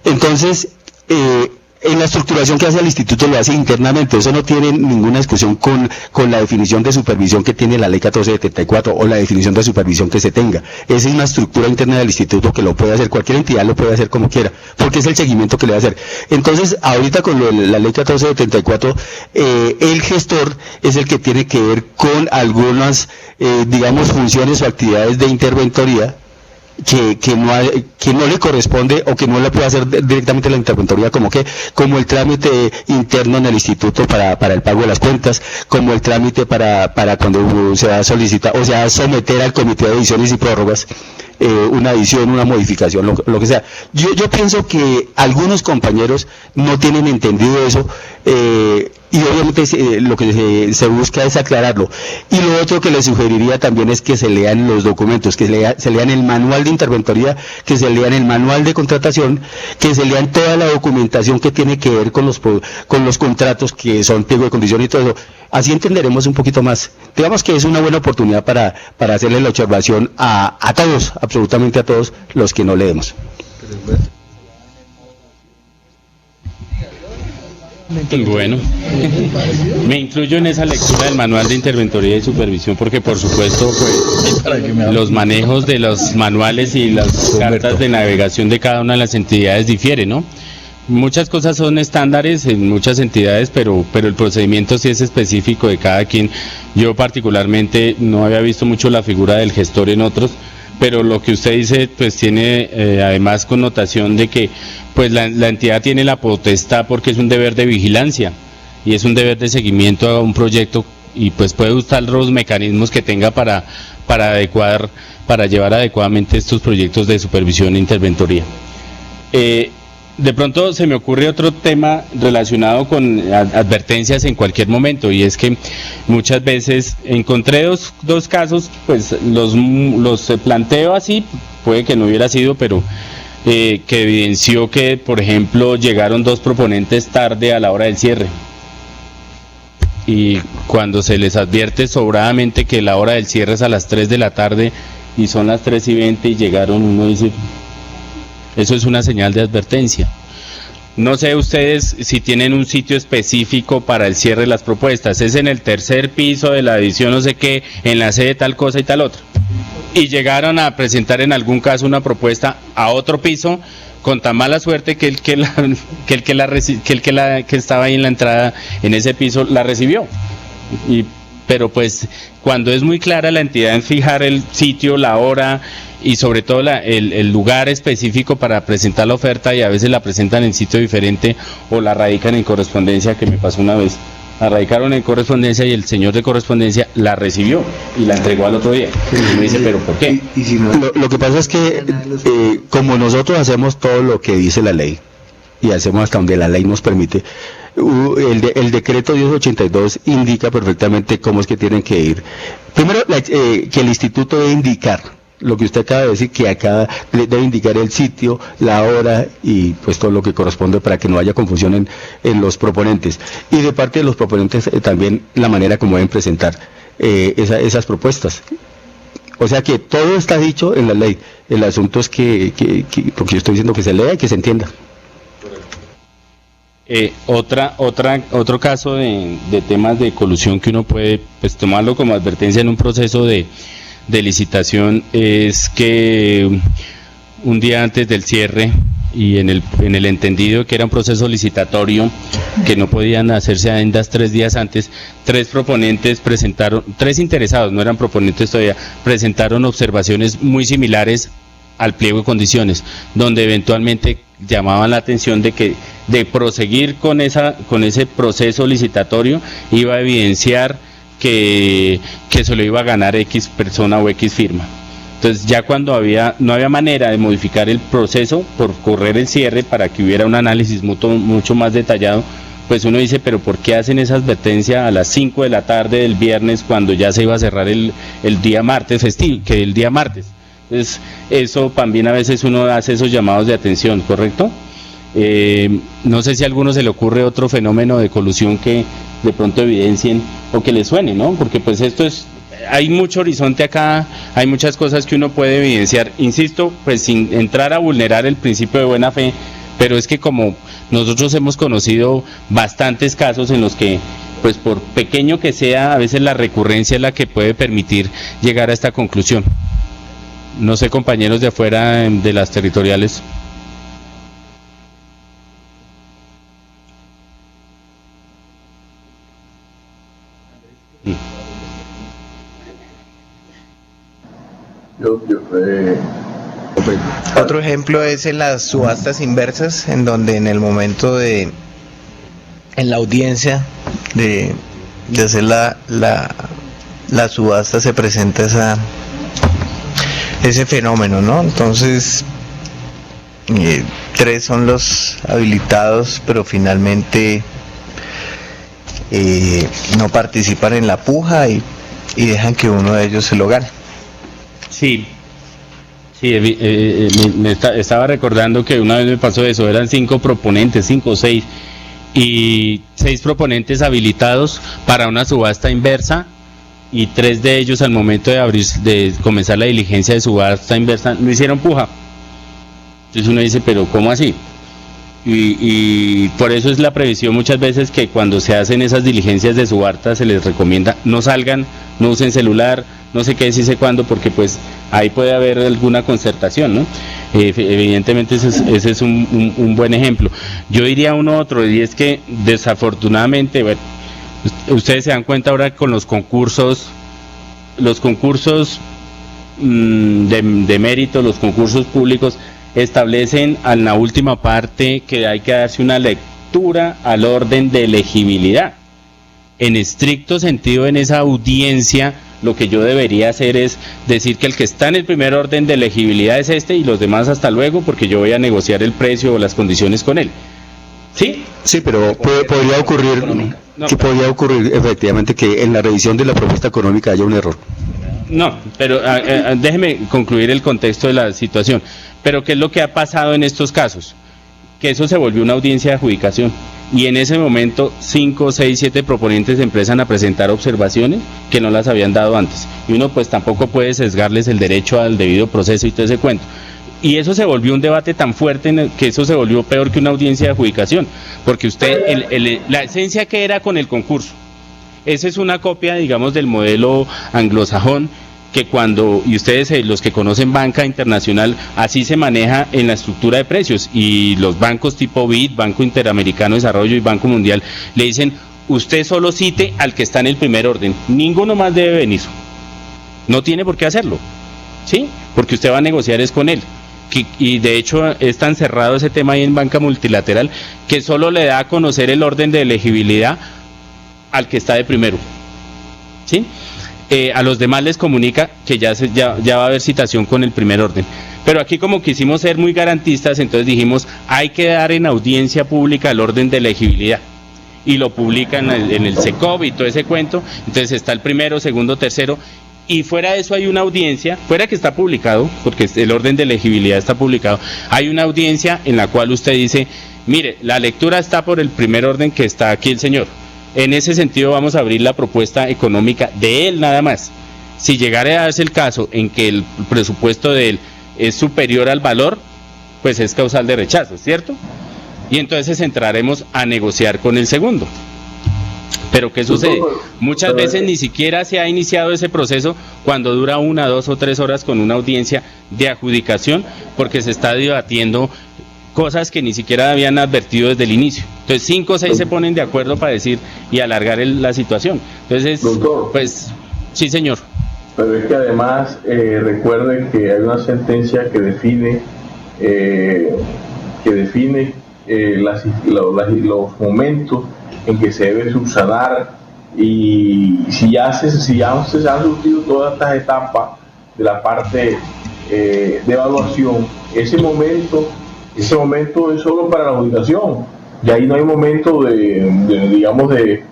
Entonces, en la estructuración que hace el instituto lo hace internamente. Eso no tiene ninguna discusión con la definición de supervisión que tiene la ley 1474 o la definición de supervisión que se tenga. Esa es una estructura interna del instituto que lo puede hacer, cualquier entidad lo puede hacer como quiera, porque es el seguimiento que le va a hacer. Entonces, ahorita con la ley 1474, el gestor es el que tiene que ver con algunas, digamos, funciones o actividades de interventoría que no le corresponde, o que no le puede hacer directamente la interventoría, como el trámite interno en el instituto para el pago de las cuentas, como el trámite para cuando se va a solicitar o se va a someter al comité de ediciones y prórrogas una edición, una modificación, lo que sea. Yo pienso que algunos compañeros no tienen entendido eso, y obviamente lo que se busca es aclararlo. Y lo otro que les sugeriría también es que se lean los documentos, que se lean el manual de interventoría, que se lean el manual de contratación, que se lean toda la documentación que tiene que ver con los contratos, que son pliego de condición y todo eso. Así entenderemos un poquito más. Digamos que es una buena oportunidad para hacerle la observación a todos, absolutamente a todos los que no leemos. Bueno, me incluyo en esa lectura del manual de interventoría y supervisión porque por supuesto pues los manejos de los manuales y las cartas de navegación de cada una de las entidades difieren, ¿no? Muchas cosas son estándares en muchas entidades, pero el procedimiento sí es específico de cada quien. Yo particularmente no había visto mucho la figura del gestor en otros, pero lo que usted dice pues tiene además connotación de que pues la entidad tiene la potestad porque es un deber de vigilancia y es un deber de seguimiento a un proyecto y pues puede usar los mecanismos que tenga para llevar adecuadamente estos proyectos de supervisión e interventoría. De pronto se me ocurre otro tema relacionado con advertencias en cualquier momento y es que muchas veces encontré dos casos, pues los planteo así, puede que no hubiera sido, pero que evidenció que, por ejemplo, llegaron dos proponentes tarde a la hora del cierre y cuando se les advierte sobradamente que la hora del cierre es a las 3 de la tarde y son las 3:20 y llegaron, uno dice... Eso es una señal de advertencia. No sé ustedes si tienen un sitio específico para el cierre de las propuestas. Es en el tercer piso de la edición no sé qué, en la sede tal cosa y tal otra. Y llegaron a presentar en algún caso una propuesta a otro piso con tan mala suerte que el que estaba ahí en la entrada en ese piso la recibió. Pero pues cuando es muy clara la entidad en fijar el sitio, la hora y sobre todo el lugar específico para presentar la oferta y a veces la presentan en sitio diferente o la radican en correspondencia, que me pasó una vez, la radicaron en correspondencia y el señor de correspondencia la recibió y la entregó al otro día. Y me dice, ¿pero por qué? Lo que pasa es que como nosotros hacemos todo lo que dice la ley y hacemos hasta donde la ley nos permite, el decreto 1082 indica perfectamente cómo es que tienen que ir. Primero, que el instituto debe indicar lo que usted acaba de decir, que acá debe indicar el sitio, la hora y pues todo lo que corresponde para que no haya confusión en los proponentes. Y de parte de los proponentes también la manera como deben presentar esas propuestas. O sea que todo está dicho en la ley. El asunto es que porque yo estoy diciendo que se lea y que se entienda. Otro caso de temas de colusión que uno puede pues tomarlo como advertencia en un proceso de licitación es que un día antes del cierre y en el entendido que era un proceso licitatorio que no podían hacerse adendas 3 días antes, 3 proponentes presentaron, 3 interesados, no eran proponentes todavía, presentaron observaciones muy similares al pliego de condiciones, donde eventualmente llamaban la atención de que de proseguir con ese proceso licitatorio iba a evidenciar que se lo iba a ganar X persona o X firma. Entonces ya cuando no había manera de modificar el proceso por correr el cierre para que hubiera un análisis mucho más detallado, pues uno dice, pero ¿por qué hacen esa advertencia a las 5 de la tarde del viernes cuando ya se iba a cerrar el día martes festivo, que el día martes? Entonces eso también a veces uno hace esos llamados de atención, ¿correcto? No sé si a alguno se le ocurre otro fenómeno de colusión que de pronto evidencien o que les suene, ¿no? Porque pues hay mucho horizonte acá, hay muchas cosas que uno puede evidenciar, insisto, pues sin entrar a vulnerar el principio de buena fe, pero es que como nosotros hemos conocido bastantes casos en los que, pues por pequeño que sea, a veces la recurrencia es la que puede permitir llegar a esta conclusión. No sé, compañeros de afuera de las territoriales. Otro ejemplo es en las subastas inversas, en donde en el momento en la audiencia de hacer la subasta se presenta ese fenómeno, ¿no? Entonces 3 son los habilitados, pero finalmente no participan en la puja y dejan que uno de ellos se lo gane. Sí, me estaba recordando que una vez me pasó eso, eran 5 proponentes, 5 o 6, y 6 proponentes habilitados para una subasta inversa, y 3 de ellos al momento de comenzar la diligencia de subasta inversa no hicieron puja. Entonces uno dice, pero ¿cómo así? Y por eso es la previsión muchas veces que cuando se hacen esas diligencias de subasta se les recomienda no salgan, no usen celular, no sé qué, sí sé cuándo, porque pues ahí puede haber alguna concertación, ¿no? Evidentemente ese es un buen ejemplo. Yo diría uno otro, y es que desafortunadamente, bueno, ustedes se dan cuenta ahora con los concursos de mérito, los concursos públicos, establecen en la última parte que hay que darse una lectura al orden de elegibilidad. En estricto sentido, en esa audiencia, lo que yo debería hacer es decir que el que está en el primer orden de elegibilidad es este y los demás hasta luego, porque yo voy a negociar el precio o las condiciones con él. ¿Sí? Sí, pero podría ocurrir efectivamente que en la revisión de la propuesta económica haya un error. No, pero déjeme concluir el contexto de la situación. Pero ¿qué es lo que ha pasado en estos casos? Que eso se volvió una audiencia de adjudicación y en ese momento 5, 6, 7 proponentes empiezan a presentar observaciones que no las habían dado antes. Y uno pues tampoco puede sesgarles el derecho al debido proceso y todo ese cuento. Y eso se volvió un debate tan fuerte que eso se volvió peor que una audiencia de adjudicación, porque usted, la esencia que era con el concurso, esa es una copia, digamos, del modelo anglosajón, que y ustedes, los que conocen banca internacional, así se maneja en la estructura de precios, y los bancos tipo BID, Banco Interamericano de Desarrollo y Banco Mundial, le dicen, usted solo cite al que está en el primer orden, ninguno más debe venir, no tiene por qué hacerlo, ¿sí? Porque usted va a negociar es con él. Y de hecho es tan cerrado ese tema ahí en banca multilateral que solo le da a conocer el orden de elegibilidad al que está de primero, ¿sí? A los demás les comunica que ya va a haber citación con el primer orden. Pero aquí, como quisimos ser muy garantistas, entonces dijimos, hay que dar en audiencia pública el orden de elegibilidad. Y lo publican en el SECOB y todo ese cuento. Entonces está el primero, segundo, tercero. Y fuera de eso hay una audiencia, fuera que está publicado, porque el orden de elegibilidad está publicado, hay una audiencia en la cual usted dice, mire, la lectura está por el primer orden que está aquí el señor. En ese sentido vamos a abrir la propuesta económica de él nada más. Si llegara a darse el caso en que el presupuesto de él es superior al valor, pues es causal de rechazo, ¿cierto? Y entonces entraremos a negociar con el segundo. Pero ¿qué sucede? Muchas veces ni siquiera se ha iniciado ese proceso cuando dura 1, 2 o 3 horas con una audiencia de adjudicación, porque se está debatiendo cosas que ni siquiera habían advertido desde el inicio. Entonces 5 o 6 se ponen de acuerdo para decir y alargar la situación. Entonces, doctor, pues, sí señor. Pero es que además recuerden que hay una sentencia que define los momentos en que se debe subsanar, y si ya se han surtido todas estas etapas de la parte de evaluación, ese momento es solo para la adjudicación, y ahí no hay momento de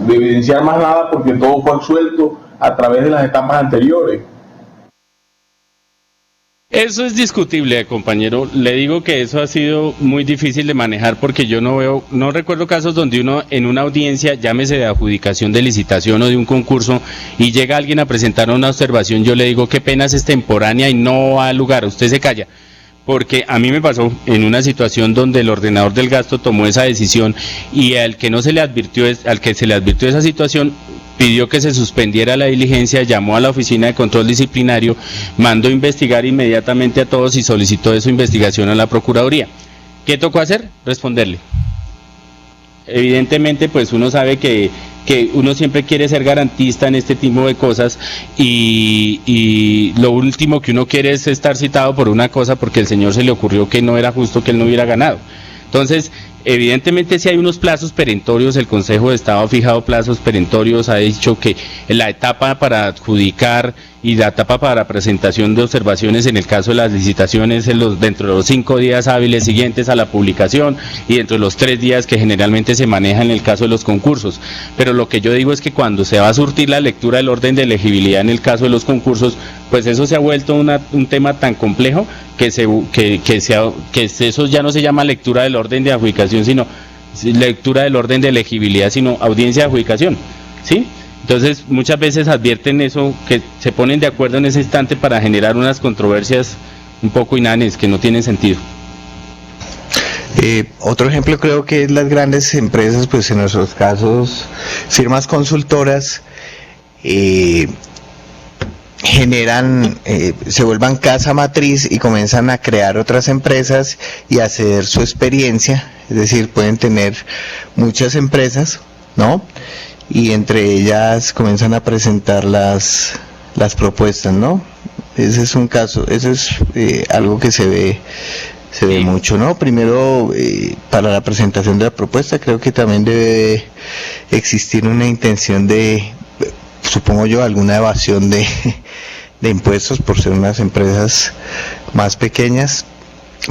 evidenciar más nada, porque todo fue absuelto a través de las etapas anteriores. Eso es discutible, compañero. Le digo que eso ha sido muy difícil de manejar, porque yo no recuerdo casos donde uno en una audiencia, llámese de adjudicación, de licitación o de un concurso, y llega alguien a presentar una observación, yo le digo qué pena, es extemporánea y no va al lugar, usted se calla. Porque a mí me pasó en una situación donde el ordenador del gasto tomó esa decisión, y al que se le advirtió esa situación, pidió que se suspendiera la diligencia, llamó a la oficina de control disciplinario, mandó investigar inmediatamente a todos y solicitó su investigación a la Procuraduría. ¿Qué tocó hacer? Responderle. Evidentemente, pues uno sabe que uno siempre quiere ser garantista en este tipo de cosas, y lo último que uno quiere es estar citado por una cosa porque el señor se le ocurrió que no era justo que él no hubiera ganado. Entonces, evidentemente si hay unos plazos perentorios, el Consejo de Estado ha fijado plazos perentorios, ha dicho que la etapa para adjudicar y la etapa para presentación de observaciones en el caso de las licitaciones dentro de los 5 días hábiles siguientes a la publicación, y dentro de los 3 días que generalmente se maneja en el caso de los concursos. Pero lo que yo digo es que cuando se va a surtir la lectura del orden de elegibilidad en el caso de los concursos, pues eso se ha vuelto un tema tan complejo que eso ya no se llama lectura del orden de adjudicación, sino lectura del orden de elegibilidad, sino audiencia de adjudicación, ¿sí? Entonces muchas veces advierten eso, que se ponen de acuerdo en ese instante para generar unas controversias un poco inanes que no tienen sentido. Otro ejemplo creo que es las grandes empresas, pues en nuestros casos, firmas consultoras, generan, se vuelvan casa matriz y comienzan a crear otras empresas y a ceder su experiencia, es decir, pueden tener muchas empresas, ¿no? Y entre ellas comienzan a presentar las propuestas, ¿no? Ese es un caso, eso es algo que se ve mucho, ¿no? Primero, para la presentación de la propuesta, creo que también debe existir una intención de, supongo yo, alguna evasión de impuestos por ser unas empresas más pequeñas,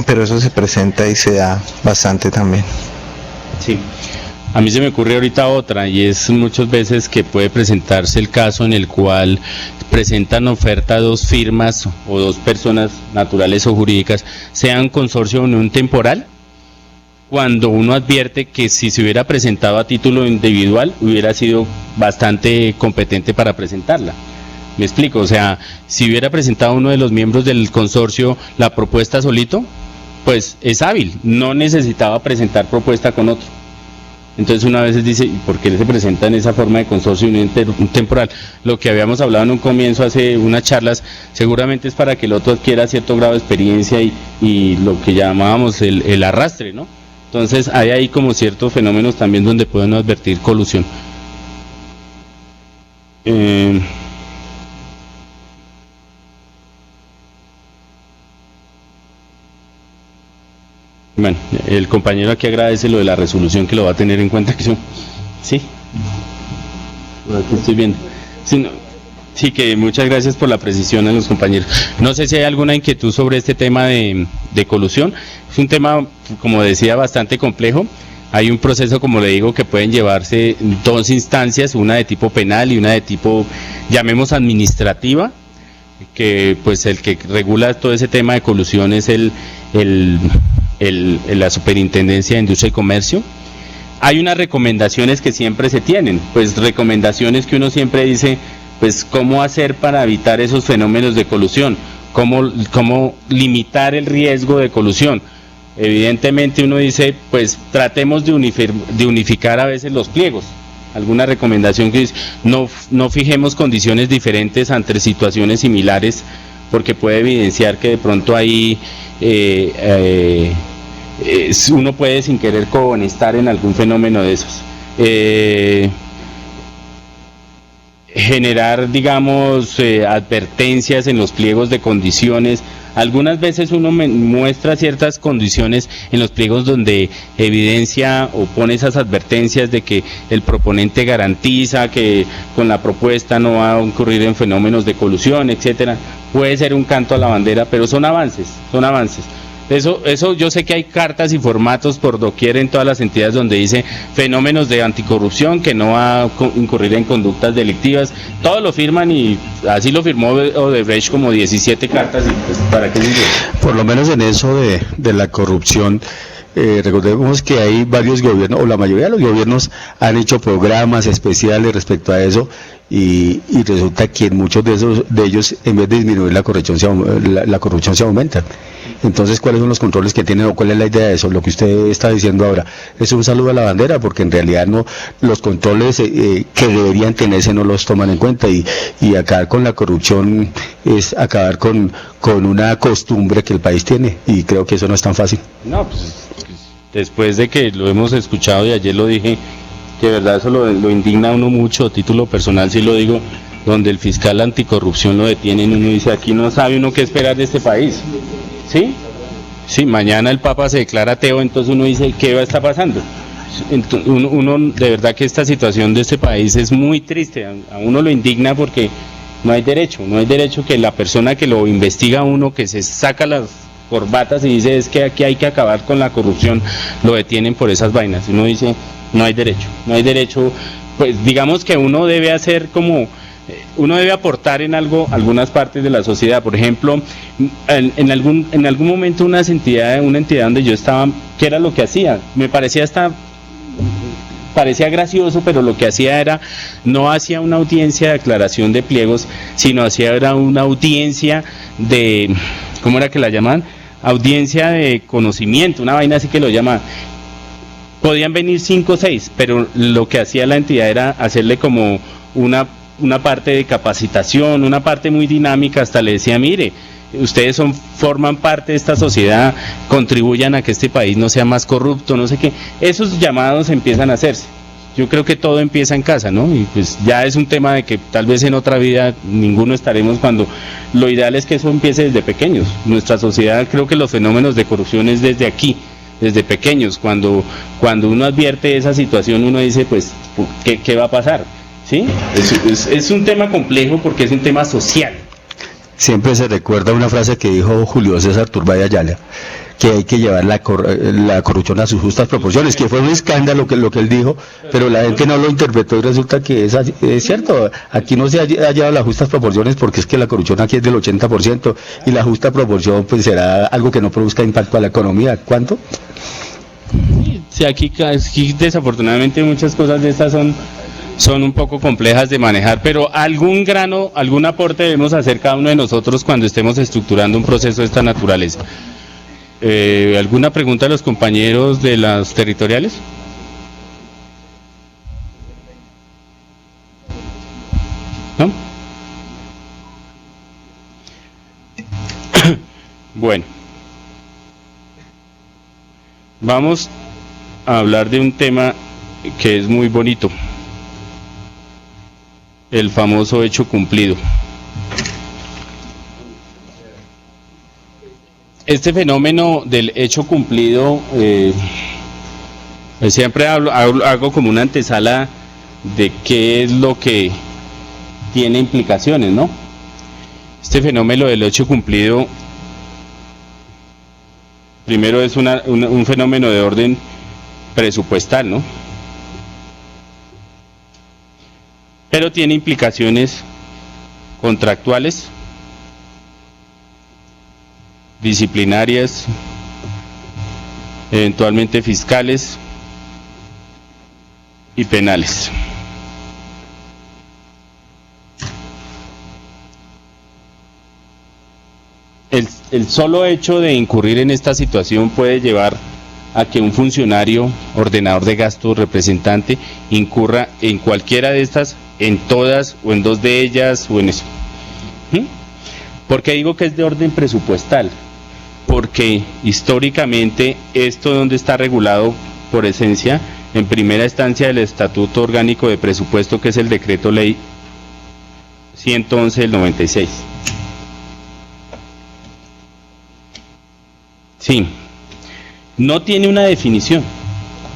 pero eso se presenta y se da bastante también. Sí. A mí se me ocurre ahorita otra, y es muchas veces que puede presentarse el caso en el cual presentan oferta dos firmas o dos personas naturales o jurídicas, sea un consorcio o unión temporal, cuando uno advierte que si se hubiera presentado a título individual hubiera sido bastante competente para presentarla. Me explico, o sea, si hubiera presentado uno de los miembros del consorcio la propuesta solito, pues es hábil, no necesitaba presentar propuesta con otro. Entonces una vez dice, ¿por qué se presenta en esa forma de consorcio y unión temporal? Lo que habíamos hablado en un comienzo hace unas charlas, seguramente es para que el otro adquiera cierto grado de experiencia y lo que llamábamos el arrastre, ¿no? Entonces hay ahí como ciertos fenómenos también donde pueden advertir colusión. Bueno, el compañero aquí agradece lo de la resolución, que lo va a tener en cuenta, que sí, aquí estoy viendo. Sí, que muchas gracias por la precisión a los compañeros. No sé si hay alguna inquietud sobre este tema de colusión. Es un tema, como decía, bastante complejo. Hay un proceso, como le digo, que pueden llevarse dos instancias, una de tipo penal y una de tipo, llamemos, administrativa, que pues el que regula todo ese tema de colusión es la Superintendencia de Industria y Comercio. Hay unas recomendaciones que siempre se tienen, pues recomendaciones que uno siempre dice, pues cómo hacer para evitar esos fenómenos de colusión, cómo limitar el riesgo de colusión. Evidentemente uno dice, pues tratemos de unificar a veces los pliegos. Alguna recomendación que dice, no fijemos condiciones diferentes entre situaciones similares, porque puede evidenciar que de pronto ahí uno puede sin querer cohonestar en algún fenómeno de esos. Generar, digamos, advertencias en los pliegos de condiciones. Algunas veces uno muestra ciertas condiciones en los pliegos donde evidencia o pone esas advertencias de que el proponente garantiza que con la propuesta no va a ocurrir en fenómenos de colusión, etcétera. Puede ser un canto a la bandera, pero son avances. Eso yo sé que hay cartas y formatos por doquier en todas las entidades donde dice fenómenos de anticorrupción, que no va a incurrir en conductas delictivas. Todos lo firman y así lo firmó Odebrecht, como 17 cartas, y pues ¿para qué sirve? Por lo menos en eso de la corrupción, recordemos que hay varios gobiernos, o la mayoría de los gobiernos han hecho programas especiales respecto a eso, y resulta que en muchos de ellos, en vez de disminuir la corrupción se aumenta. Entonces, ¿cuáles son los controles que tienen o cuál es la idea de eso? Lo que usted está diciendo ahora es un saludo a la bandera, porque en realidad no, los controles que deberían tenerse no los toman en cuenta, y acabar con la corrupción es acabar con una costumbre que el país tiene, y creo que eso no es tan fácil. No, pues después de que lo hemos escuchado, y ayer lo dije, que de verdad eso lo indigna a uno mucho, a título personal sí lo digo, donde el fiscal anticorrupción lo detienen, uno dice, aquí no sabe uno qué esperar de este país. Sí, mañana el Papa se declara ateo, entonces uno dice, ¿qué va a estar pasando? Uno de verdad que esta situación de este país es muy triste, a uno lo indigna porque no hay derecho que la persona que lo investiga a uno, que se saca las corbatas y dice, es que aquí hay que acabar con la corrupción, lo detienen por esas vainas. Uno dice, no hay derecho, pues digamos que uno debe hacer como... Uno debe aportar en algo, algunas partes de la sociedad. Por ejemplo, en algún momento una entidad donde yo estaba, ¿qué era lo que hacía? Me parecía gracioso, pero lo que hacía era, no hacía una audiencia de aclaración de pliegos, sino hacía era una audiencia de, ¿cómo era que la llamaban? audiencia de conocimiento, una vaina así que lo llama. Podían venir 5 o 6, pero lo que hacía la entidad era hacerle como una parte de capacitación, una parte muy dinámica, hasta le decía, mire, ustedes forman parte de esta sociedad, contribuyan a que este país no sea más corrupto, no sé qué. Esos llamados empiezan a hacerse. Yo creo que todo empieza en casa, ¿no? Y pues ya es un tema de que tal vez en otra vida ninguno estaremos, cuando lo ideal es que eso empiece desde pequeños. Nuestra sociedad, creo que los fenómenos de corrupción es desde aquí, desde pequeños. Cuando uno advierte esa situación, uno dice, pues, ¿qué va a pasar? ¿Sí? Es un tema complejo porque es un tema social. Siempre se recuerda una frase que dijo Julio César Turbay Ayala, que hay que llevar la corrupción a sus justas proporciones, que fue un escándalo lo que él dijo, pero la gente no lo interpretó y resulta que es cierto. Aquí no se ha llevado las justas proporciones porque es que la corrupción aquí es del 80% y la justa proporción pues será algo que no produzca impacto a la economía. ¿Cuánto? Sí, aquí desafortunadamente muchas cosas de estas son un poco complejas de manejar, pero algún aporte debemos hacer cada uno de nosotros cuando estemos estructurando un proceso de esta naturaleza. ¿Alguna pregunta a los compañeros de las territoriales? ¿No? Bueno, vamos a hablar de un tema que es muy bonito. El famoso hecho cumplido. Este fenómeno del hecho cumplido, siempre hago como una antesala de qué es lo que tiene implicaciones, ¿no? Este fenómeno del hecho cumplido, primero es un fenómeno de orden presupuestal, ¿no? Pero tiene implicaciones contractuales, disciplinarias, eventualmente fiscales y penales. El solo hecho de incurrir en esta situación puede llevar a que un funcionario, ordenador de gastos, representante, incurra en cualquiera de estas, en todas o en dos de ellas o en eso. ¿Por qué digo que es de orden presupuestal? Porque históricamente esto donde está regulado por esencia, en primera instancia del Estatuto Orgánico de Presupuesto, que es el Decreto Ley 111 del 96. Sí. No tiene una definición.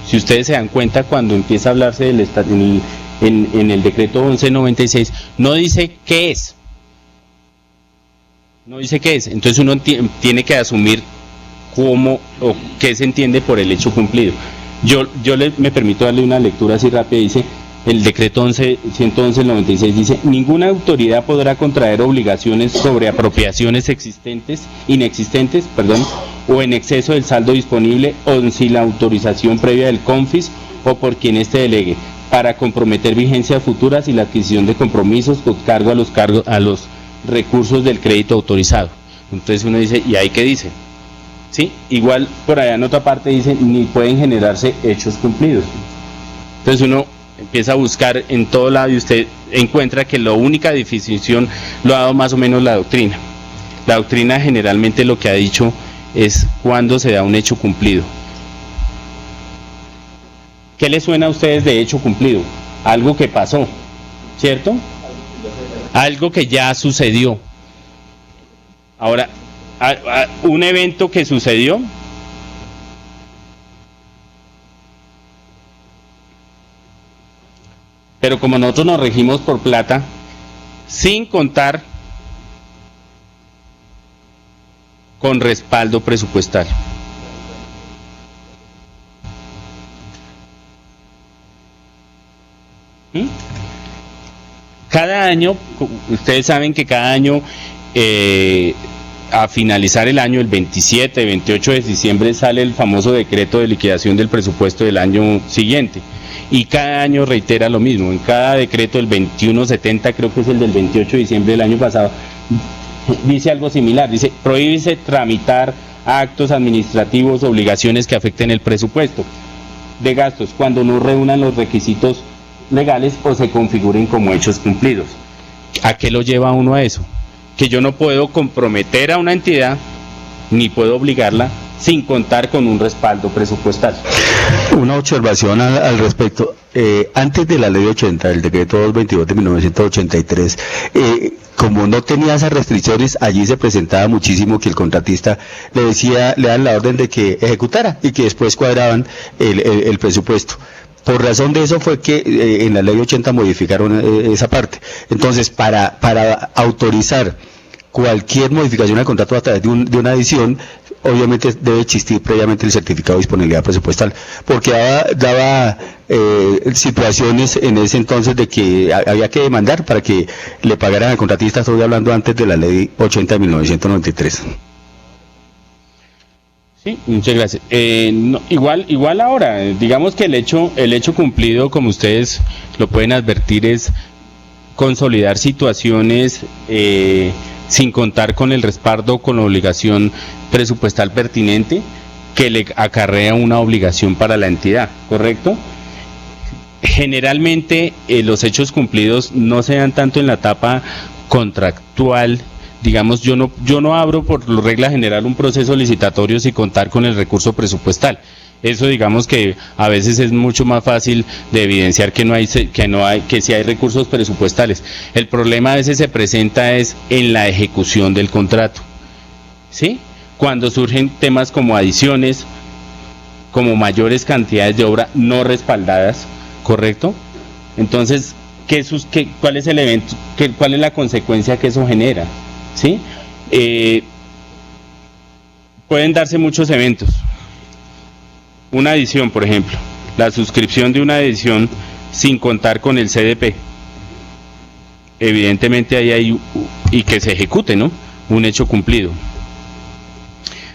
Si ustedes se dan cuenta, cuando empieza a hablarse del en el decreto 1196, no dice qué es. No dice qué es. Entonces uno tiene que asumir cómo o qué se entiende por el hecho cumplido. Yo me permito darle una lectura así rápida. Dice el decreto 111 del 96, dice: ninguna autoridad podrá contraer obligaciones sobre apropiaciones inexistentes, o en exceso del saldo disponible, o sin la autorización previa del CONFIS o por quien éste delegue, para comprometer vigencias futuras y la adquisición de compromisos con cargo a los recursos del crédito autorizado. Entonces uno dice, ¿y ahí qué dice? ¿Sí? Igual por allá en otra parte dice, ni pueden generarse hechos cumplidos. Entonces uno empieza a buscar en todo lado y usted encuentra que la única definición lo ha dado más o menos la doctrina. La doctrina generalmente lo que ha dicho es cuando se da un hecho cumplido. ¿Qué les suena a ustedes de hecho cumplido? Algo que pasó, ¿cierto? Algo que ya sucedió. Ahora, un evento que sucedió, pero como nosotros nos regimos por plata, sin contar con respaldo presupuestal. Cada año, ustedes saben que cada año, a finalizar el año, el 27, 28 de diciembre, sale el famoso decreto de liquidación del presupuesto del año siguiente. Y cada año reitera lo mismo. En cada decreto, el 2170, creo que es el del 28 de diciembre del año pasado, dice algo similar. Dice: prohíbese tramitar actos administrativos, obligaciones que afecten el presupuesto de gastos cuando no reúnan los requisitos legales o se configuren como hechos cumplidos. ¿A qué lo lleva uno a eso? Que yo no puedo comprometer a una entidad ni puedo obligarla sin contar con un respaldo presupuestal. Una observación al respecto. Antes de la ley 80, el decreto 222 de 1983, como no tenía esas restricciones, allí se presentaba muchísimo que el contratista le dan la orden de que ejecutara y que después cuadraban el presupuesto. Por razón de eso fue que en la ley 80 modificaron esa parte. Entonces, para autorizar cualquier modificación al contrato a través de una adición, obviamente debe existir previamente el certificado de disponibilidad presupuestal, porque daba situaciones en ese entonces de que había que demandar para que le pagaran al contratista. Estoy hablando antes de la ley 80 de 1993. Sí, muchas gracias. Igual ahora, digamos que el hecho cumplido, como ustedes lo pueden advertir, es consolidar situaciones sin contar con el respaldo, con la obligación presupuestal pertinente que le acarrea una obligación para la entidad, ¿correcto? Generalmente los hechos cumplidos no se dan tanto en la etapa contractual. Digamos, yo no abro por regla general un proceso licitatorio sin contar con el recurso presupuestal. Eso, digamos, que a veces es mucho más fácil de evidenciar que si hay recursos presupuestales. El problema a veces se presenta es en la ejecución del contrato, ¿sí? Cuando surgen temas como adiciones, como mayores cantidades de obra no respaldadas, ¿correcto? Entonces, ¿cuál es el evento? ¿Cuál es la consecuencia que eso genera? ¿Sí? Pueden darse muchos eventos. Una adición, por ejemplo, la suscripción de una adición sin contar con el CDP. Evidentemente ahí hay, y que se ejecute, ¿no?, un hecho cumplido.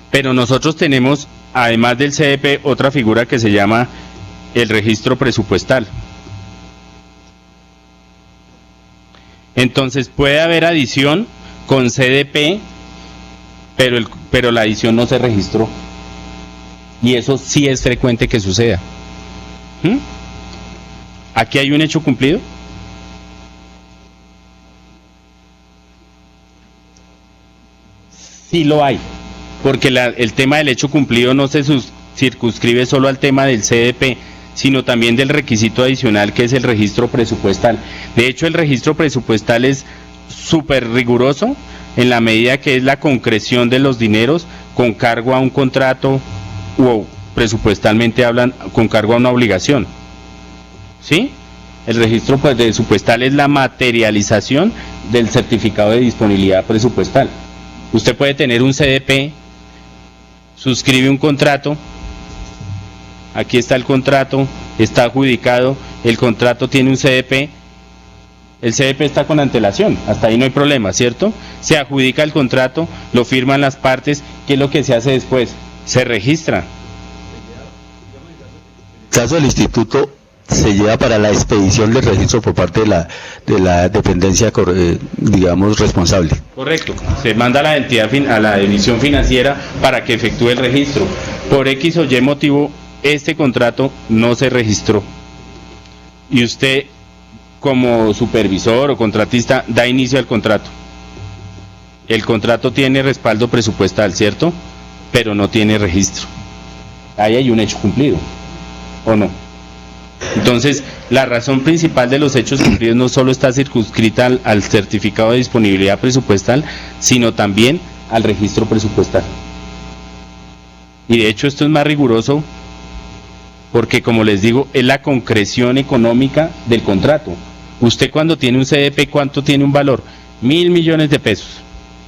Pero nosotros tenemos, además del CDP, otra figura que se llama el registro presupuestal. Entonces puede haber adición con CDP, pero la adición no se registró. Y eso sí es frecuente que suceda. ¿Aquí hay un hecho cumplido? Sí lo hay, porque el tema del hecho cumplido no se circunscribe solo al tema del CDP, sino también del requisito adicional que es el registro presupuestal. De hecho, el registro presupuestal es súper riguroso en la medida que es la concreción de los dineros con cargo a un contrato o presupuestalmente hablan con cargo a una obligación. ¿Sí? El registro presupuestal es la materialización del certificado de disponibilidad presupuestal. Usted puede tener un CDP, suscribe un contrato, aquí está el contrato, está adjudicado, el contrato tiene un CDP, el CDP está con antelación, hasta ahí no hay problema, ¿cierto? Se adjudica el contrato, lo firman las partes, ¿qué es lo que se hace después? Se registra. En el caso del instituto, se lleva para la expedición del registro por parte de la dependencia, digamos, responsable. Correcto, se manda a la entidad, a la emisión financiera para que efectúe el registro. Por X o Y motivo, este contrato no se registró. Y usted, como supervisor o contratista, da inicio al contrato. El contrato tiene respaldo presupuestal, ¿cierto? Pero no tiene registro. Ahí hay un hecho cumplido, ¿o no? Entonces, la razón principal de los hechos cumplidos no solo está circunscrita al certificado de disponibilidad presupuestal, sino también al registro presupuestal. Y de hecho esto es más riguroso porque, como les digo, es la concreción económica del contrato. Usted cuando tiene un CDP, ¿cuánto tiene un valor? 1.000 millones de pesos.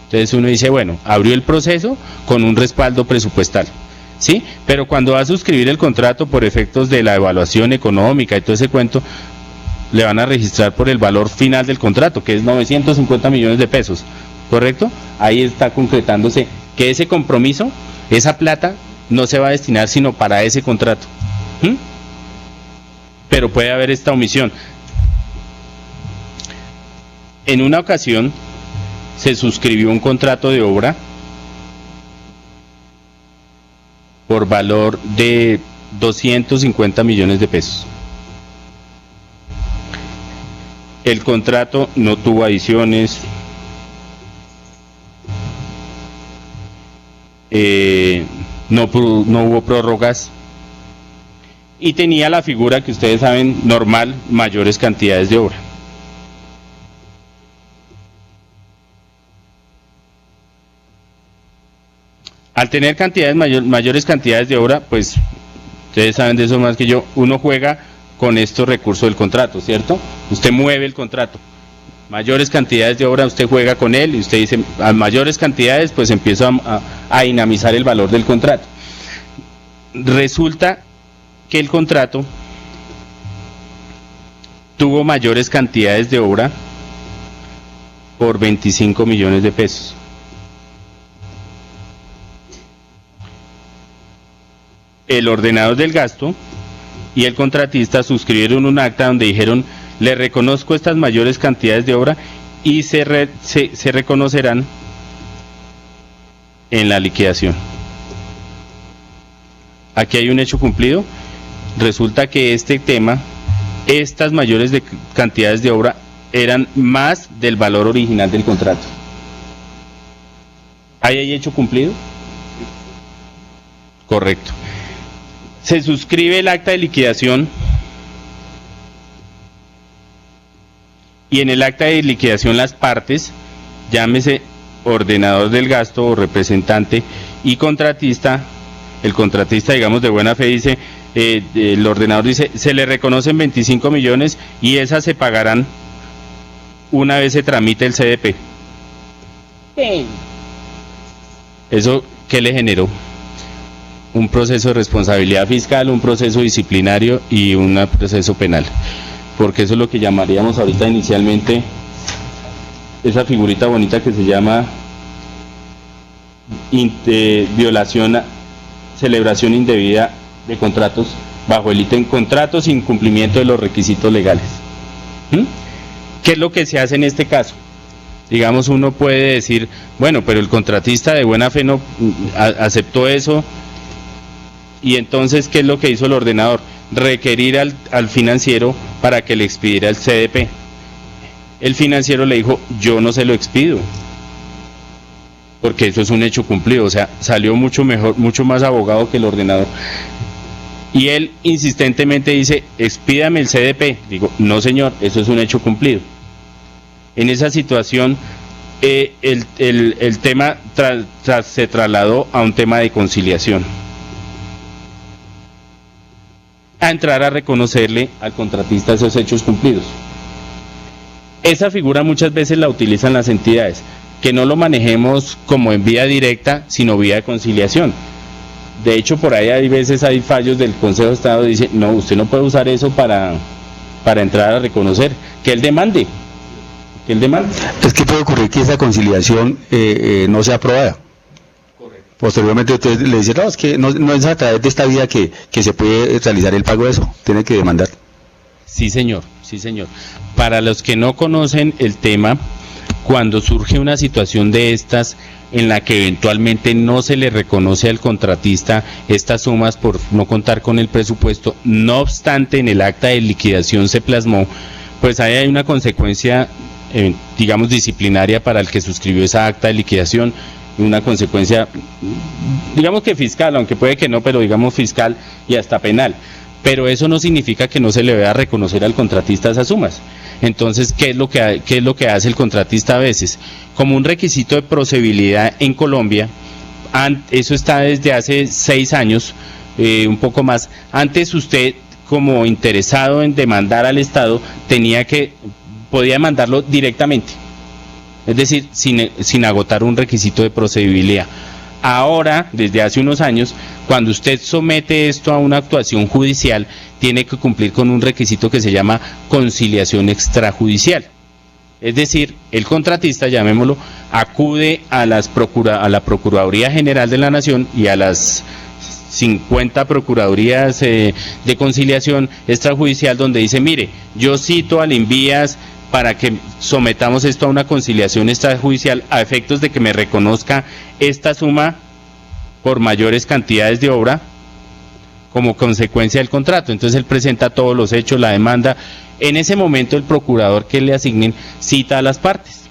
Entonces uno dice, bueno, abrió el proceso con un respaldo presupuestal. ¿Sí? Pero cuando va a suscribir el contrato por efectos de la evaluación económica y todo ese cuento, le van a registrar por el valor final del contrato, que es 950 millones de pesos, ¿correcto? Ahí está concretándose que ese compromiso, esa plata, no se va a destinar sino para ese contrato. Pero puede haber esta omisión. En una ocasión se suscribió un contrato de obra por valor de 250 millones de pesos. El contrato no tuvo adiciones, no hubo prórrogas y tenía la figura que ustedes saben normal, mayores cantidades de obra. Al tener mayores cantidades de obra, pues ustedes saben de eso más que yo, uno juega con estos recursos del contrato, ¿cierto? Usted mueve el contrato. Mayores cantidades de obra, usted juega con él y usted dice, a mayores cantidades, pues empieza a dinamizar el valor del contrato. Resulta que el contrato tuvo mayores cantidades de obra por 25 millones de pesos. El ordenador del gasto y el contratista suscribieron un acta donde dijeron, le reconozco estas mayores cantidades de obra y se reconocerán en la liquidación. Aquí hay un hecho cumplido. Resulta que este tema, estas mayores cantidades de obra eran más del valor original del contrato. ¿Ahí hay hecho cumplido? Correcto. Se suscribe el acta de liquidación y en el acta de liquidación las partes, llámese ordenador del gasto o representante y contratista, el contratista digamos de buena fe dice, el ordenador dice, se le reconocen 25 millones y esas se pagarán una vez se tramite el CDP. ¿Eso qué le generó? Un proceso de responsabilidad fiscal, un proceso disciplinario y un proceso penal, porque eso es lo que llamaríamos ahorita inicialmente esa figurita bonita que se llama violación, celebración indebida de contratos bajo el ítem contratos sin cumplimiento de los requisitos legales. ¿Qué es lo que se hace en este caso? Digamos, uno puede decir, bueno, pero el contratista de buena fe no aceptó eso. Y entonces, ¿qué es lo que hizo el ordenador? Requerir al financiero para que le expidiera el CDP. El financiero le dijo, yo no se lo expido, porque eso es un hecho cumplido, o sea, salió mucho mejor, mucho más abogado que el ordenador. Y él insistentemente dice, expídame el CDP. Digo, no señor, eso es un hecho cumplido. En esa situación, el tema se trasladó a un tema de conciliación, a entrar a reconocerle al contratista esos hechos cumplidos. Esa figura muchas veces la utilizan las entidades, que no lo manejemos como en vía directa, sino vía de conciliación. De hecho, por ahí hay fallos del Consejo de Estado que dice, no, usted no puede usar eso para entrar a reconocer, que él demande. Es que puede ocurrir que esa conciliación no sea aprobada. Posteriormente usted le dice, no, es que no es a través de esta vía que se puede realizar el pago de eso, tiene que demandar. Sí señor. Para los que no conocen el tema, cuando surge una situación de estas en la que eventualmente no se le reconoce al contratista estas sumas por no contar con el presupuesto, no obstante en el acta de liquidación se plasmó, pues ahí hay una consecuencia, digamos, disciplinaria para el que suscribió esa acta de liquidación, una consecuencia, digamos que fiscal, aunque puede que no, pero digamos fiscal y hasta penal. Pero eso no significa que no se le vaya a reconocer al contratista esas sumas. Entonces, ¿qué es lo que hace el contratista a veces? Como un requisito de procedibilidad en Colombia, eso está desde hace 6 años, un poco más. Antes usted, como interesado en demandar al Estado, podía demandarlo directamente. Es decir, sin agotar un requisito de procedibilidad. Ahora, desde hace unos años, cuando usted somete esto a una actuación judicial, tiene que cumplir con un requisito que se llama conciliación extrajudicial. Es decir, el contratista, llamémoslo, acude a la Procuraduría General de la Nación y a las 50 procuradurías de conciliación extrajudicial, donde dice, mire, yo cito al Invías para que sometamos esto a una conciliación extrajudicial a efectos de que me reconozca esta suma por mayores cantidades de obra como consecuencia del contrato. Entonces él presenta todos los hechos, la demanda. En ese momento el procurador que le asignen cita a las partes.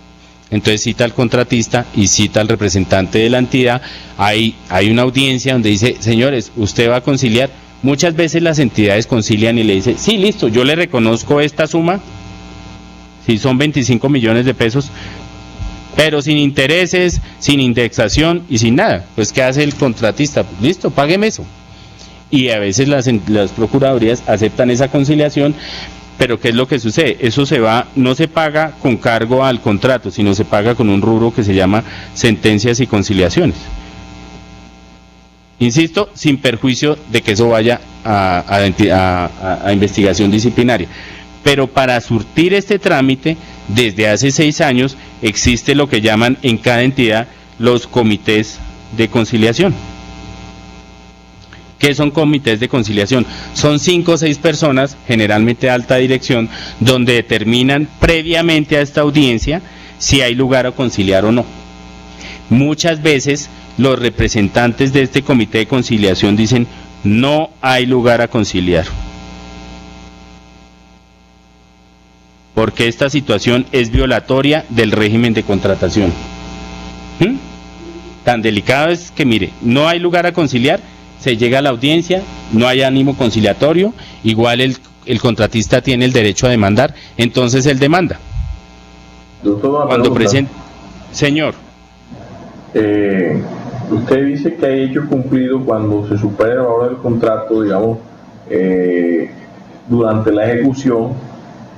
Entonces cita al contratista y cita al representante de la entidad. Hay una audiencia donde dice, señores, usted va a conciliar. Muchas veces las entidades concilian y le dicen, sí, listo, yo le reconozco esta suma, si son 25 millones de pesos, pero sin intereses, sin indexación y sin nada. Pues ¿qué hace el contratista? Pues, listo, págueme eso. Y a veces las procuradurías aceptan esa conciliación, pero ¿qué es lo que sucede? Eso no se paga con cargo al contrato, sino se paga con un rubro que se llama sentencias y conciliaciones. Insisto, sin perjuicio de que eso vaya a investigación disciplinaria. Pero para surtir este trámite, desde hace 6 años, existe lo que llaman en cada entidad los comités de conciliación. ¿Qué son comités de conciliación? Son 5 o 6 personas, generalmente de alta dirección, donde determinan previamente a esta audiencia si hay lugar a conciliar o no. Muchas veces los representantes de este comité de conciliación dicen, no hay lugar a conciliar, porque esta situación es violatoria del régimen de contratación. Tan delicado es que, mire, no hay lugar a conciliar, se llega a la audiencia, no hay ánimo conciliatorio, igual el contratista tiene el derecho a demandar, entonces él demanda. Doctor, cuando presenta... Señor. Usted dice que hay hecho cumplido cuando se supera el valor del contrato, digamos, durante la ejecución,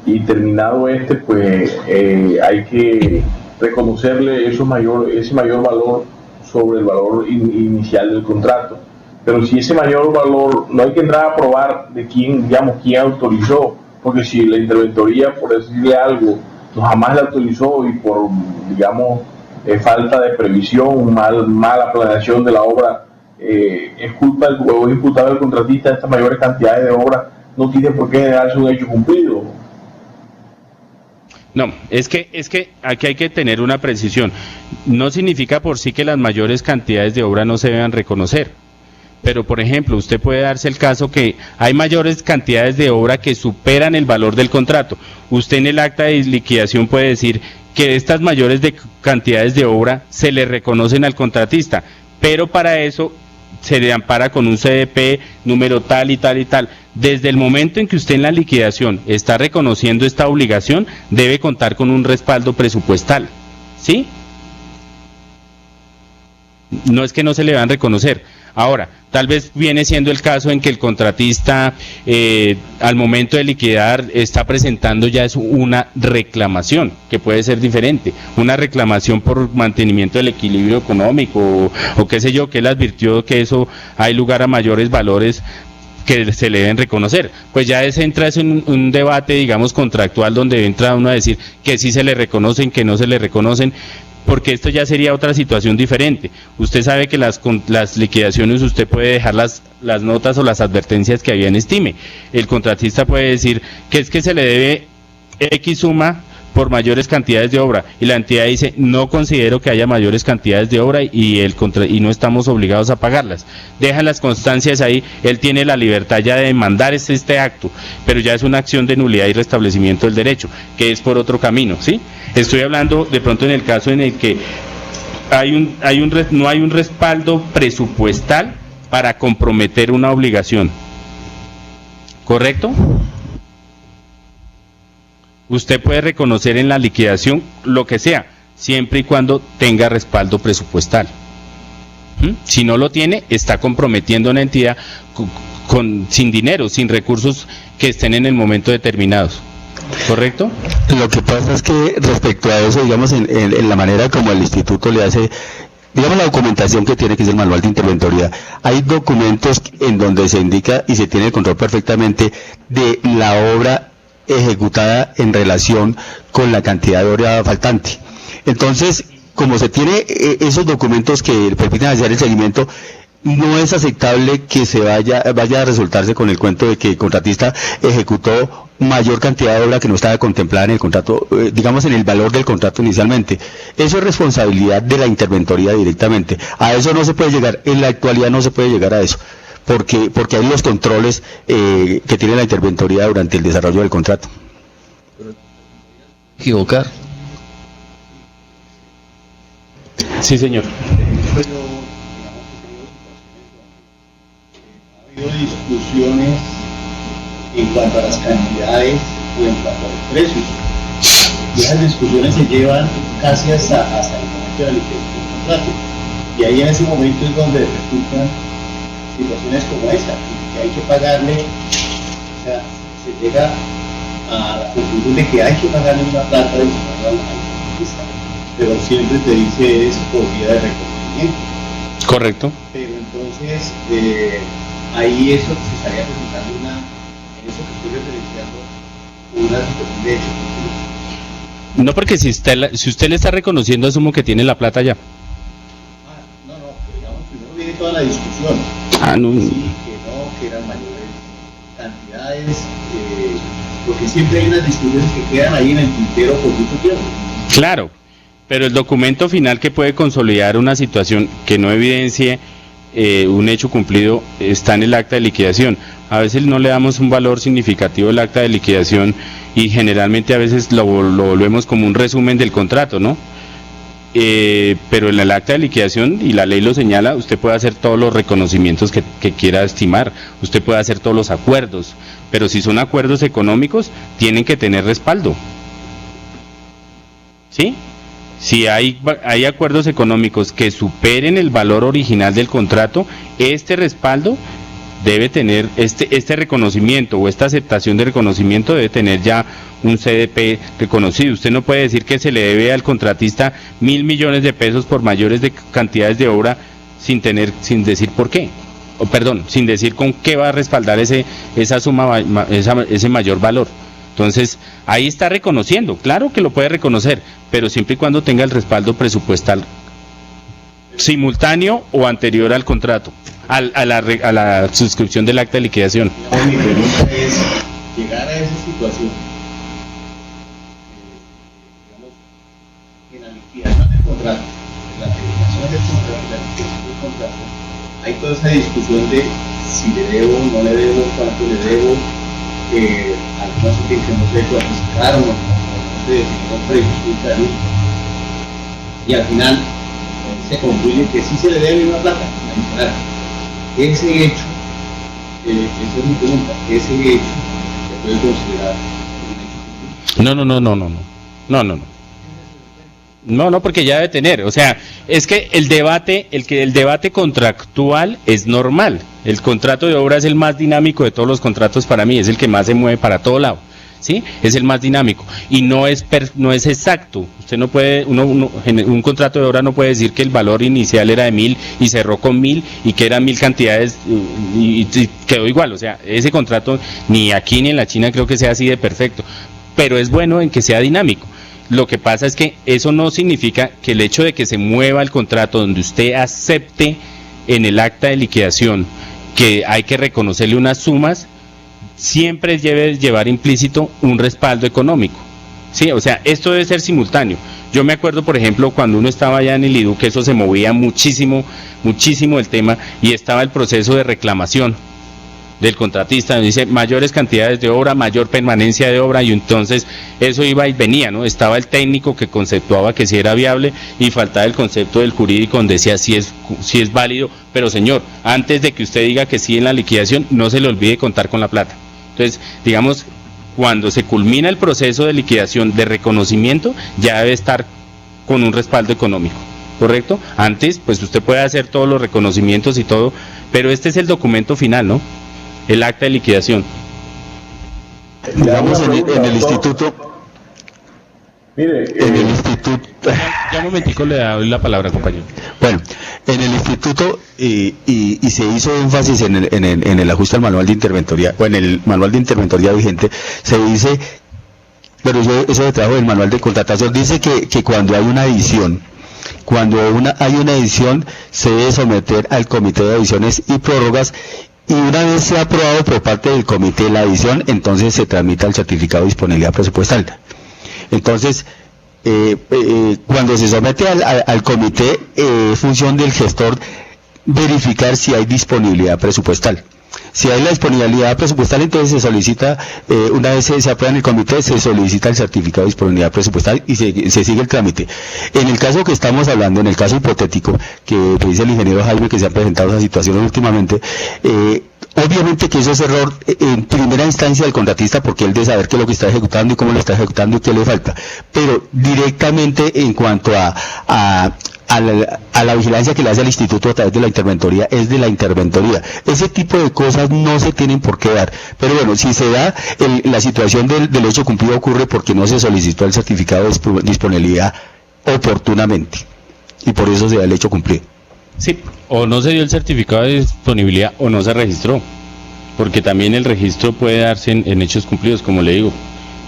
y terminado pues hay que reconocerle ese mayor valor sobre el valor inicial del contrato. Pero si ese mayor valor, no hay que entrar a probar de quién autorizó, porque si la interventoría, por decirle algo, jamás la autorizó y por, digamos, falta de previsión, mala planeación de la obra, es culpa o es imputable al contratista de estas mayores cantidades de obra, no tiene por qué generarse un hecho cumplido. No, es que aquí hay que tener una precisión. No significa por sí que las mayores cantidades de obra no se deban reconocer. Pero, por ejemplo, usted puede darse el caso que hay mayores cantidades de obra que superan el valor del contrato. Usted en el acta de liquidación puede decir que estas mayores cantidades de obra se le reconocen al contratista, pero para eso se le ampara con un CDP número tal y tal y tal. Desde el momento en que usted en la liquidación está reconociendo esta obligación, debe contar con un respaldo presupuestal, ¿sí? No es que no se le van a reconocer. Ahora, tal vez viene siendo el caso en que el contratista al momento de liquidar está presentando ya una reclamación, que puede ser diferente, una reclamación por mantenimiento del equilibrio económico o qué sé yo, que él advirtió que eso hay lugar a mayores valores que se le deben reconocer. Pues ya entra en un debate, digamos, contractual, donde entra uno a decir que sí se le reconocen, que no se le reconocen, porque esto ya sería otra situación diferente. Usted sabe que las liquidaciones usted puede dejar las notas o las advertencias que había en estime. El contratista puede decir que es que se le debe X suma por mayores cantidades de obra, y la entidad dice, no considero que haya mayores cantidades de obra y no estamos obligados a pagarlas. Dejan las constancias ahí, él tiene la libertad ya de demandar este acto, pero ya es una acción de nulidad y restablecimiento del derecho, que es por otro camino, ¿sí? Estoy hablando de pronto en el caso en el que no hay un respaldo presupuestal para comprometer una obligación, ¿correcto? Usted puede reconocer en la liquidación lo que sea, siempre y cuando tenga respaldo presupuestal. Si no lo tiene, está comprometiendo a una entidad sin dinero, sin recursos que estén en el momento determinados. ¿Correcto? Lo que pasa es que respecto a eso, digamos, en la manera como el instituto le hace, digamos, la documentación que tiene, que es el manual de interventoría, hay documentos en donde se indica y se tiene el control perfectamente de la obra ejecutada en relación con la cantidad de obra faltante. Entonces, como se tiene esos documentos que permiten hacer el seguimiento, no es aceptable que se vaya a resultarse con el cuento de que el contratista ejecutó mayor cantidad de obra que no estaba contemplada en el contrato, digamos en el valor del contrato inicialmente. Eso es responsabilidad de la interventoría directamente. A eso no se puede llegar, en la actualidad no se puede llegar a eso, porque hay los controles que tiene la interventoría durante el desarrollo del contrato. Equivocar. Sí, señor. Ha habido discusiones en cuanto a las cantidades o en cuanto a los precios. Y esas discusiones se llevan casi hasta el momento de la liquidación del contrato. Y ahí en ese momento es donde resultan situaciones como esta, que hay que pagarle, o sea, se llega a la conclusión de que hay que pagarle una plata adicional al contratista, pero siempre te dice es por vía de reconocimiento. Correcto. Pero entonces ahí eso se estaría presentando en eso que estoy referenciando, una situación de hecho. No, porque si usted le está reconociendo, asumo que tiene la plata ya. No, digamos, primero viene toda la discusión. No. Sí, que eran mayores cantidades, porque siempre hay unas discusiones que quedan ahí en el tintero por mucho tiempo. Claro, pero el documento final que puede consolidar una situación que no evidencie un hecho cumplido está en el acta de liquidación. A veces no le damos un valor significativo al acta de liquidación y generalmente a veces lo volvemos como un resumen del contrato, ¿no? Pero en el acta de liquidación, y la ley lo señala, usted puede hacer todos los reconocimientos que quiera estimar, usted puede hacer todos los acuerdos, pero si son acuerdos económicos, tienen que tener respaldo. ¿Sí? Si hay acuerdos económicos que superen el valor original del contrato, este respaldo debe tener, este reconocimiento o esta aceptación de reconocimiento debe tener ya un CDP reconocido. Usted no puede decir que se le debe al contratista 1.000 millones de pesos por mayores de cantidades de obra sin decir por qué, o perdón, sin decir con qué va a respaldar esa suma, ese mayor valor. Entonces, ahí está reconociendo, claro que lo puede reconocer, pero siempre y cuando tenga el respaldo presupuestal simultáneo o anterior al contrato, a la suscripción del acta de liquidación. Mi pregunta es, llegar a esa situación, digamos, en la liquidación del contrato, en la terminación del contrato, en la liquidación del contrato, hay toda esa discusión de si le debo, no le debo, cuánto le debo, algunos que no se cuantificaron o no se definieron precios unitarios, y al final se concluye que sí se le debe una plata adicional. Ese hecho, esa es mi pregunta, ese hecho se puede considerar un hecho. No, porque ya debe tener, o sea, es que el debate contractual es normal. El contrato de obra es el más dinámico de todos los contratos para mí, es el que más se mueve para todo lado, ¿sí? Es el más dinámico y no es exacto. Usted no puede, un contrato de obra no puede decir que el valor inicial era de 1.000 y cerró con 1.000 y que eran 1.000 cantidades y quedó igual. O sea, ese contrato ni aquí ni en la China creo que sea así de perfecto, pero es bueno en que sea dinámico. Lo que pasa es que eso no significa que el hecho de que se mueva el contrato donde usted acepte en el acta de liquidación que hay que reconocerle unas sumas, siempre debe llevar implícito un respaldo económico. Sí, o sea, esto debe ser simultáneo. Yo me acuerdo, por ejemplo, cuando uno estaba allá en el IDU, que eso se movía muchísimo el tema, y estaba el proceso de reclamación del contratista, dice mayores cantidades de obra, mayor permanencia de obra, y entonces eso iba y venía, ¿no? Estaba el técnico que conceptuaba que sí era viable y faltaba el concepto del jurídico donde decía si es válido, pero señor, antes de que usted diga que sí en la liquidación, no se le olvide contar con la plata. Entonces, digamos, cuando se culmina el proceso de liquidación de reconocimiento, ya debe estar con un respaldo económico, ¿correcto? Antes, pues usted puede hacer todos los reconocimientos y todo, pero este es el documento final, ¿no? El acta de liquidación. Digamos en el instituto. Mire, En el instituto. Ya un momentico le doy la palabra, compañero. Bueno, en el instituto y se hizo énfasis en el ajuste al manual de interventoría, o en el manual de interventoría vigente, se dice, pero eso de trabajo del manual de contratación, dice que cuando hay una edición, hay una edición, se debe someter al comité de ediciones y prórrogas, y una vez sea aprobado por parte del comité de la adición, entonces se tramita el certificado de disponibilidad presupuestal. Entonces, cuando se somete al comité, función del gestor verificar si hay disponibilidad presupuestal. Si hay la disponibilidad presupuestal, entonces se solicita, una vez se aprueba en el comité, se solicita el certificado de disponibilidad presupuestal y se sigue el trámite. En el caso que estamos hablando, en el caso hipotético, que dice el ingeniero Jaime que se ha presentado esa situación últimamente, obviamente que eso es error en primera instancia del contratista, porque él debe saber qué es lo que está ejecutando y cómo lo está ejecutando y qué le falta. Pero directamente en cuanto a la vigilancia que le hace al instituto a través de la interventoría, es de la interventoría. Ese tipo de cosas no se tienen por qué dar. Pero bueno, si se da, la situación del hecho cumplido ocurre porque no se solicitó el certificado de disponibilidad oportunamente. Y por eso se da el hecho cumplido. Sí, o no se dio el certificado de disponibilidad o no se registró, porque también el registro puede darse en hechos cumplidos, como le digo,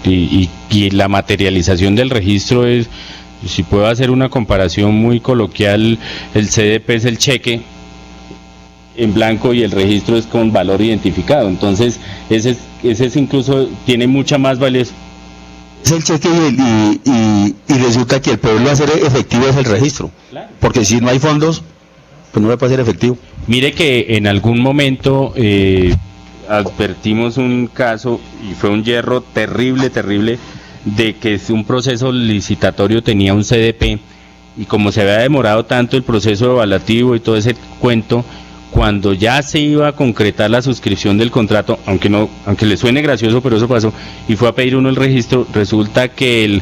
y la materialización del registro es, si puedo hacer una comparación muy coloquial, el CDP es el cheque en blanco y el registro es con valor identificado, entonces ese es incluso tiene mucha más validez. Es el cheque y resulta que el poderlo hacer efectivo es el registro, claro. Porque si no hay fondos, pues no le puede ser efectivo. Mire que en algún momento advertimos un caso y fue un hierro terrible de que un proceso licitatorio tenía un CDP y como se había demorado tanto el proceso evaluativo y todo ese cuento, cuando ya se iba a concretar la suscripción del contrato, aunque le suene gracioso, pero eso pasó, y fue a pedir uno el registro, resulta que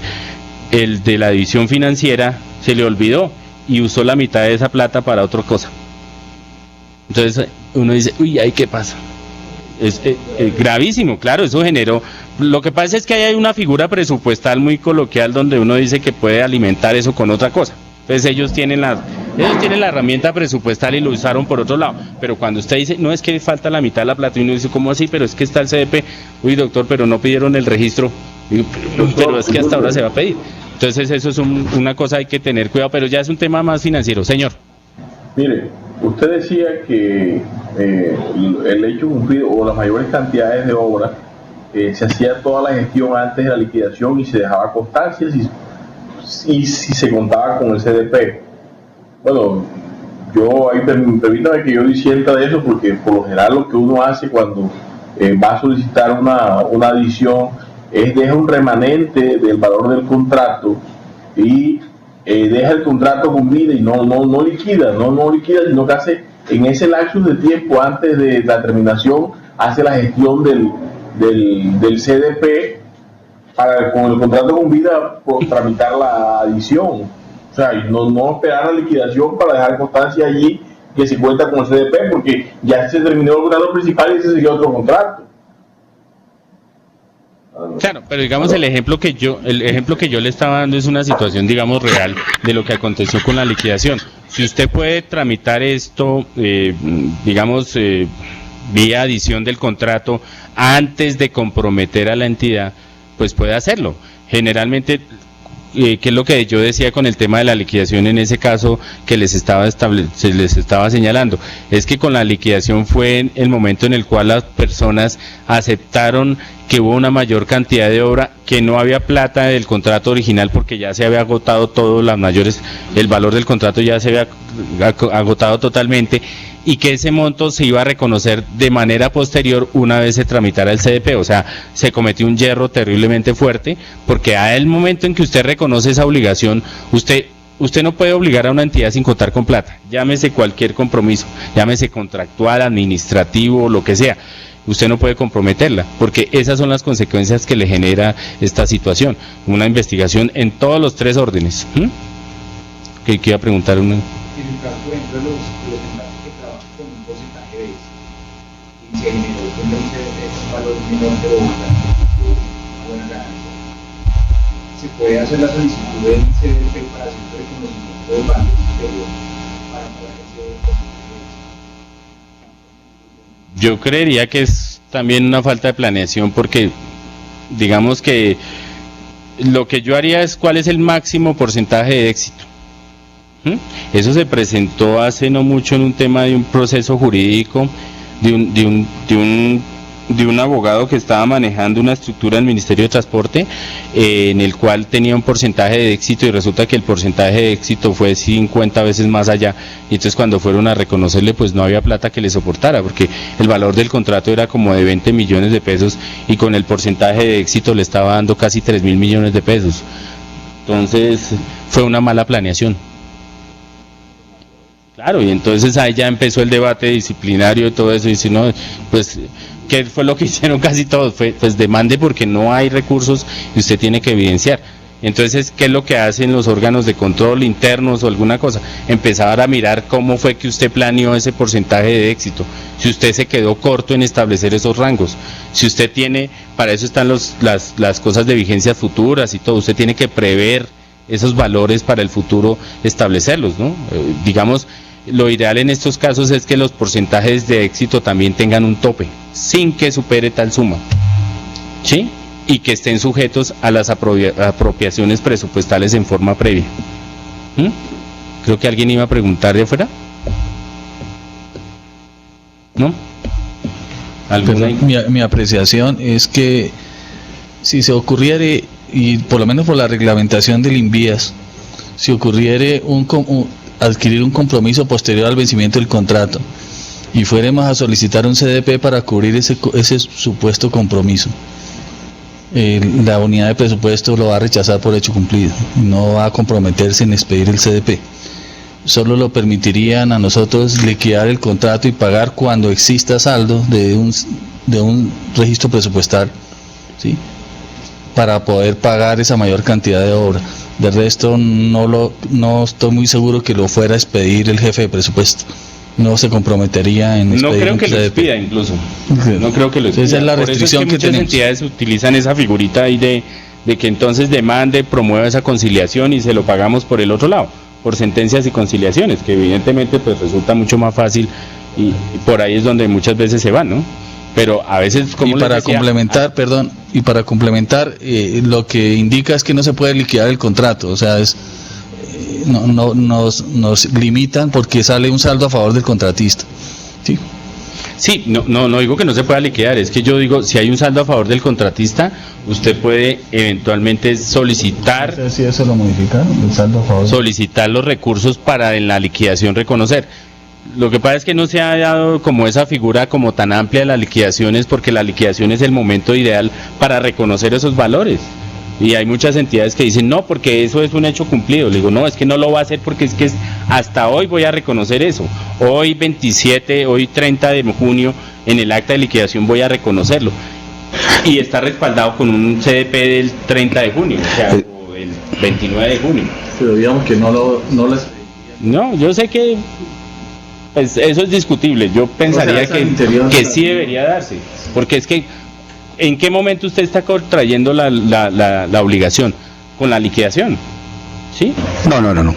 el de la división financiera se le olvidó y usó la mitad de esa plata para otra cosa. Entonces uno dice, uy, ¿ahí qué pasa? Es gravísimo, claro, eso generó. Lo que pasa es que ahí hay una figura presupuestal muy coloquial donde uno dice que puede alimentar eso con otra cosa. Entonces ellos tienen la herramienta presupuestal y lo usaron por otro lado. Pero cuando usted dice, no, es que falta la mitad de la plata, y uno dice, ¿cómo así? Pero es que está el CDP. Uy, doctor, pero no pidieron el registro. Pero es que hasta ahora se va a pedir. Entonces eso es una cosa, hay que tener cuidado, pero ya es un tema más financiero. Señor. Mire, usted decía que el hecho cumplido o las mayores cantidades de obras se hacía toda la gestión antes de la liquidación y se dejaba constancia y si se contaba con el CDP. Bueno, yo ahí permítame que yo disienta de eso, porque por lo general lo que uno hace cuando va a solicitar una adición es deja un remanente del valor del contrato y deja el contrato con vida y no liquida, sino que hace en ese lapsus de tiempo antes de la terminación, hace la gestión del CDP para con el contrato con vida tramitar la adición. O sea, y no esperar la liquidación para dejar constancia allí que se cuenta con el CDP, porque ya se terminó el contrato principal y se siguió otro contrato. Claro, pero digamos el ejemplo que yo le estaba dando es una situación, digamos, real de lo que aconteció con la liquidación. Si usted puede tramitar esto, digamos, vía adición del contrato antes de comprometer a la entidad, pues puede hacerlo. Generalmente, que es lo que yo decía con el tema de la liquidación en ese caso que se les estaba señalando, es que con la liquidación fue el momento en el cual las personas aceptaron que hubo una mayor cantidad de obra, que no había plata del contrato original porque ya se había agotado todo, el valor del contrato ya se había agotado totalmente, y que ese monto se iba a reconocer de manera posterior una vez se tramitara el CDP. O sea, se cometió un hierro terriblemente fuerte, porque a el momento en que usted reconoce esa obligación, usted no puede obligar a una entidad sin contar con plata, llámese cualquier compromiso, llámese contractual, administrativo, lo que sea. Usted no puede comprometerla, porque esas son las consecuencias que le genera esta situación. Una investigación en todos los tres órdenes. ¿Qué iba a preguntar? En el caso, por ejemplo, los empleados que trabajan con un porcentaje de eso, y se generó un valor menor, pero una buena ganancia, se puede hacer la solicitud del CDP para hacer el reconocimiento del valor superior para pagar ese porcentaje de eso. Yo creería que es también una falta de planeación, porque digamos que lo que yo haría es cuál es el máximo porcentaje de éxito. Eso se presentó hace no mucho en un tema de un proceso jurídico de un abogado que estaba manejando una estructura del Ministerio de Transporte en el cual tenía un porcentaje de éxito y resulta que el porcentaje de éxito fue 50 veces más allá, y entonces cuando fueron a reconocerle pues no había plata que le soportara, porque el valor del contrato era como de 20 millones de pesos y con el porcentaje de éxito le estaba dando casi 3.000 millones de pesos. Entonces fue una mala planeación. Claro, y entonces ahí ya empezó el debate disciplinario y todo eso, y si no, pues, ¿qué fue lo que hicieron casi todos? Pues demande porque no hay recursos y usted tiene que evidenciar. Entonces, ¿qué es lo que hacen los órganos de control internos o alguna cosa? Empezar a mirar cómo fue que usted planeó ese porcentaje de éxito, si usted se quedó corto en establecer esos rangos, si usted tiene, para eso están las cosas de vigencias futuras y todo, usted tiene que prever esos valores para el futuro, establecerlos, ¿no? Digamos, lo ideal en estos casos es que los porcentajes de éxito también tengan un tope, sin que supere tal suma, ¿sí? Y que estén sujetos a las apropiaciones presupuestales en forma previa. Creo que alguien iba a preguntar de afuera. ¿No? Mi apreciación es que si se ocurriere, y por lo menos por la reglamentación del INVIAS, si ocurriere adquirir un compromiso posterior al vencimiento del contrato y fuéramos a solicitar un CDP para cubrir ese supuesto compromiso, la unidad de presupuesto lo va a rechazar por hecho cumplido, no va a comprometerse en expedir el CDP. Solo lo permitirían a nosotros liquidar el contrato y pagar cuando exista saldo de un registro presupuestal, ¿sí?, para poder pagar esa mayor cantidad de obra. De resto no estoy muy seguro que lo fuera a expedir el jefe de presupuesto. No se comprometería en expedir. No creo que un lo CDP. expida incluso. No creo que lo expida. Esa es la restricción Por eso es que muchas entidades utilizan esa figurita ahí de que entonces demande, promueva esa conciliación y se lo pagamos por el otro lado, por sentencias y conciliaciones, que evidentemente pues resulta mucho más fácil y por ahí es donde muchas veces se van, ¿no? Pero a veces, como para complementar, lo que indica es que no se puede liquidar el contrato, o sea, nos limitan porque sale un saldo a favor del contratista. Sí. Sí, no digo que no se pueda liquidar, es que yo digo, si hay un saldo a favor del contratista, usted puede eventualmente solicitar, si eso lo modificaron, el saldo a favor. Solicitar los recursos para en la liquidación reconocer. Lo que pasa es que no se ha dado como esa figura como tan amplia de las liquidaciones, porque la liquidación es el momento ideal para reconocer esos valores. Y hay muchas entidades que dicen, no, porque eso es un hecho cumplido. Le digo, no, es que no lo va a hacer porque es que hasta hoy voy a reconocer eso. Hoy 27, hoy 30 de junio, en el acta de liquidación voy a reconocerlo. Y está respaldado con un CDP del 30 de junio, o sea, o del 29 de junio. Pero digamos que No, yo sé que pues eso es discutible. Yo pensaría que sí debería darse, porque es que ¿en qué momento usted está contrayendo la obligación? Con la liquidación, ¿sí? No.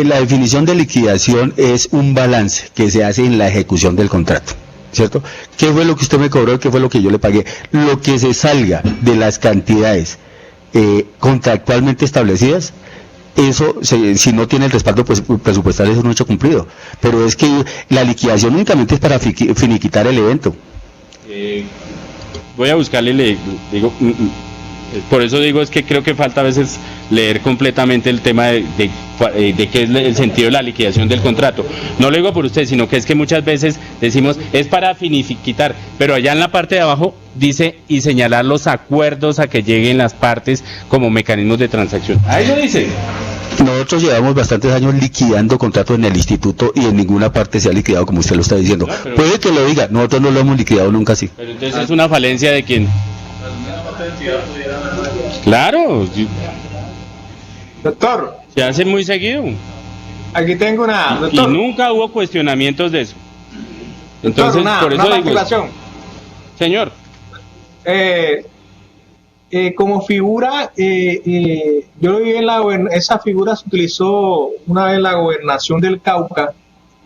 La definición de liquidación es un balance que se hace en la ejecución del contrato, ¿cierto? ¿Qué fue lo que usted me cobró? ¿Qué fue lo que yo le pagué? Lo que se salga de las cantidades contractualmente establecidas, eso, si no tiene el respaldo presupuestal, es un hecho cumplido. Pero es que la liquidación únicamente es para finiquitar el evento. Voy a buscarle, por eso digo, es que creo que falta a veces leer completamente el tema de qué es el sentido de la liquidación del contrato. No lo digo por usted, sino que es que muchas veces decimos, es para finiquitar, pero allá en la parte de abajo dice, y señalar los acuerdos a que lleguen las partes como mecanismos de transacción. Ahí lo dice. Nosotros llevamos bastantes años liquidando contratos en el instituto y en ninguna parte se ha liquidado como usted lo está diciendo. No, puede que lo diga, nosotros no lo hemos liquidado nunca así. Pero entonces es una falencia de quién. Claro. Doctor. Se hace muy seguido. Aquí tengo una. Doctor. Y nunca hubo cuestionamientos de eso. Entonces, doctor, por eso digo. Señor. Como figura, yo lo vi esa figura se utilizó una vez en la gobernación del Cauca,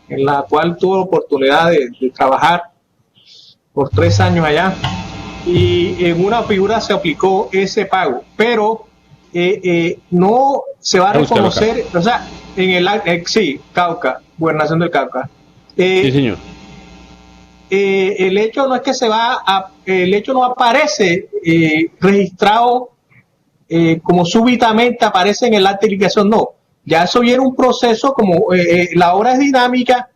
en la cual tuve la oportunidad de trabajar por 3 años allá, y en una figura se aplicó ese pago, pero no se va a reconocer, o sea, en el sí, Cauca, gobernación del Cauca. Sí, señor. el hecho no es que el hecho no aparece registrado como súbitamente aparece en el acta de liquidación, no. Ya eso viene un proceso, como la obra es dinámica,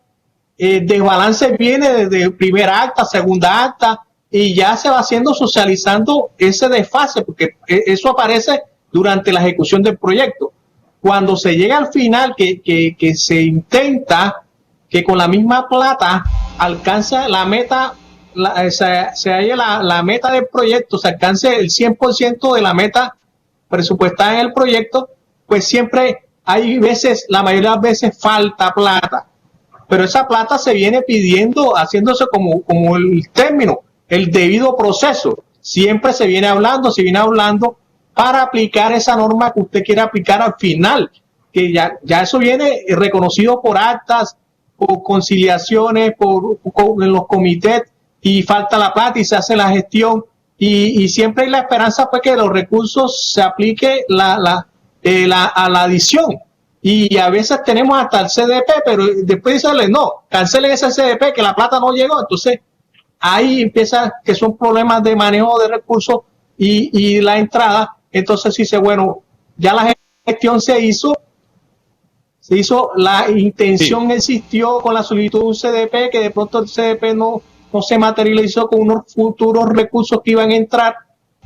desbalance viene desde primera acta, segunda acta, y ya se va haciendo, socializando ese desfase, porque eso aparece durante la ejecución del proyecto. Cuando se llega al final, que se intenta que con la misma plata alcance la meta, se haya la meta del proyecto, se alcance el 100% de la meta presupuestada en el proyecto, pues siempre hay veces, la mayoría de las veces falta plata, pero esa plata se viene pidiendo, haciéndose como el término, el debido proceso. Siempre se viene hablando para aplicar esa norma que usted quiere aplicar al final, que ya eso viene reconocido por actas, por conciliaciones, en los comités, y falta la plata y se hace la gestión, y siempre hay la esperanza pues que los recursos se aplique a la adición, y a veces tenemos hasta el CDP, pero después dicen, no, cancelen ese CDP que la plata no llegó. Entonces ahí empieza que son problemas de manejo de recursos y la entrada. Entonces dice, bueno, ya la gestión se hizo, la intención existió con la solicitud de un CDP, que de pronto el CDP no se materializó con unos futuros recursos que iban a entrar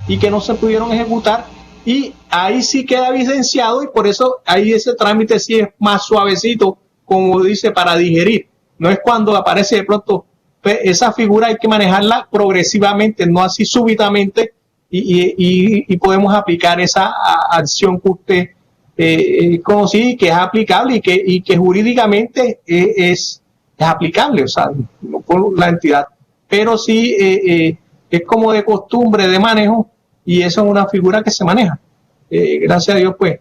y que no se pudieron ejecutar, y ahí sí queda evidenciado, y por eso ahí ese trámite sí es más suavecito, como dice, para digerir. No es cuando aparece de pronto, esa figura hay que manejarla progresivamente, no así súbitamente, y podemos aplicar esa acción que usted conocí, que es aplicable y que jurídicamente es aplicable, o sea, no por la entidad, pero sí es como de costumbre de manejo, y eso es una figura que se maneja. Gracias a Dios, pues,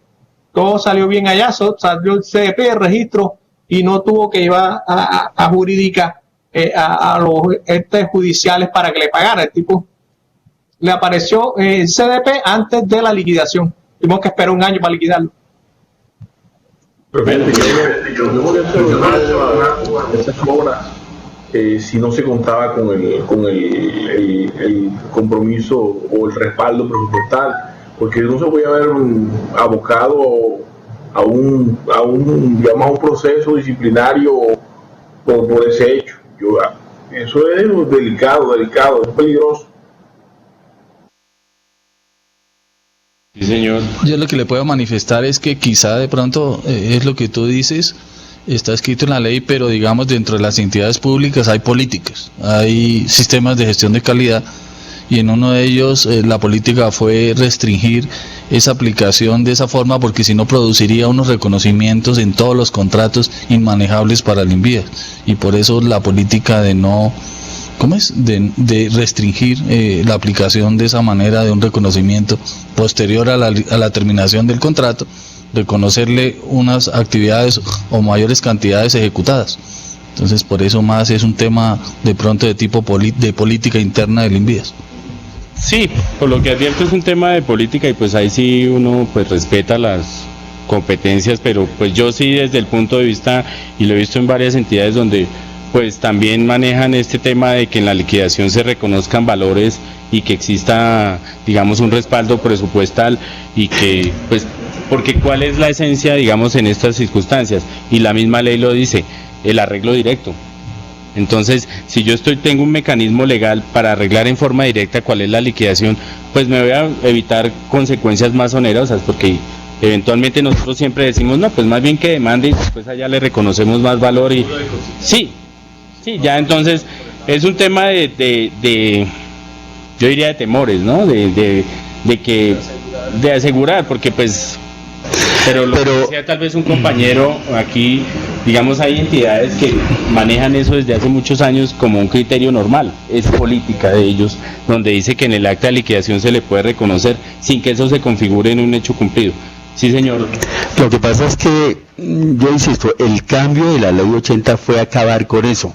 todo salió bien allá, salió el CDP, el registro, y no tuvo que llevar a jurídica a los entes judiciales para que le pagara. El tipo le apareció el CDP antes de la liquidación. Tuvimos que esperar un año para liquidarlo. Perfecto. Yo voy a hacer esas obras si no se contaba con el compromiso o el respaldo presupuestal, porque no se podía haber abocado a un proceso disciplinario por ese hecho. Eso es delicado, es peligroso. Sí, señor. Yo lo que le puedo manifestar es que quizá de pronto es lo que tú dices, está escrito en la ley, pero digamos dentro de las entidades públicas hay políticas, hay sistemas de gestión de calidad, y en uno de ellos la política fue restringir esa aplicación de esa forma, porque si no produciría unos reconocimientos en todos los contratos inmanejables para el INVIAS, y por eso la política de no... de restringir la aplicación de esa manera de un reconocimiento posterior a la terminación del contrato, reconocerle unas actividades o mayores cantidades ejecutadas. Entonces, por eso más es un tema de pronto de tipo de política interna del INVIAS. Sí, por lo que advierto es un tema de política, y pues ahí sí uno pues respeta las competencias, pero pues yo sí desde el punto de vista, y lo he visto en varias entidades donde pues también manejan este tema de que en la liquidación se reconozcan valores y que exista, digamos, un respaldo presupuestal, y que, pues, porque ¿cuál es la esencia, digamos, en estas circunstancias? Y la misma ley lo dice, el arreglo directo. Entonces, si yo tengo un mecanismo legal para arreglar en forma directa cuál es la liquidación, pues me voy a evitar consecuencias más onerosas, porque eventualmente nosotros siempre decimos, no, pues más bien que demande y después allá le reconocemos más valor, y sí, ya entonces es un tema de yo diría de temores, ¿no? De asegurar, porque pues, pero lo que decía tal vez un compañero aquí, digamos, hay entidades que manejan eso desde hace muchos años como un criterio normal, es política de ellos, donde dice que en el acta de liquidación se le puede reconocer sin que eso se configure en un hecho cumplido. Sí, señor. Lo que pasa es que, yo insisto, el cambio de la ley 80 fue acabar con eso.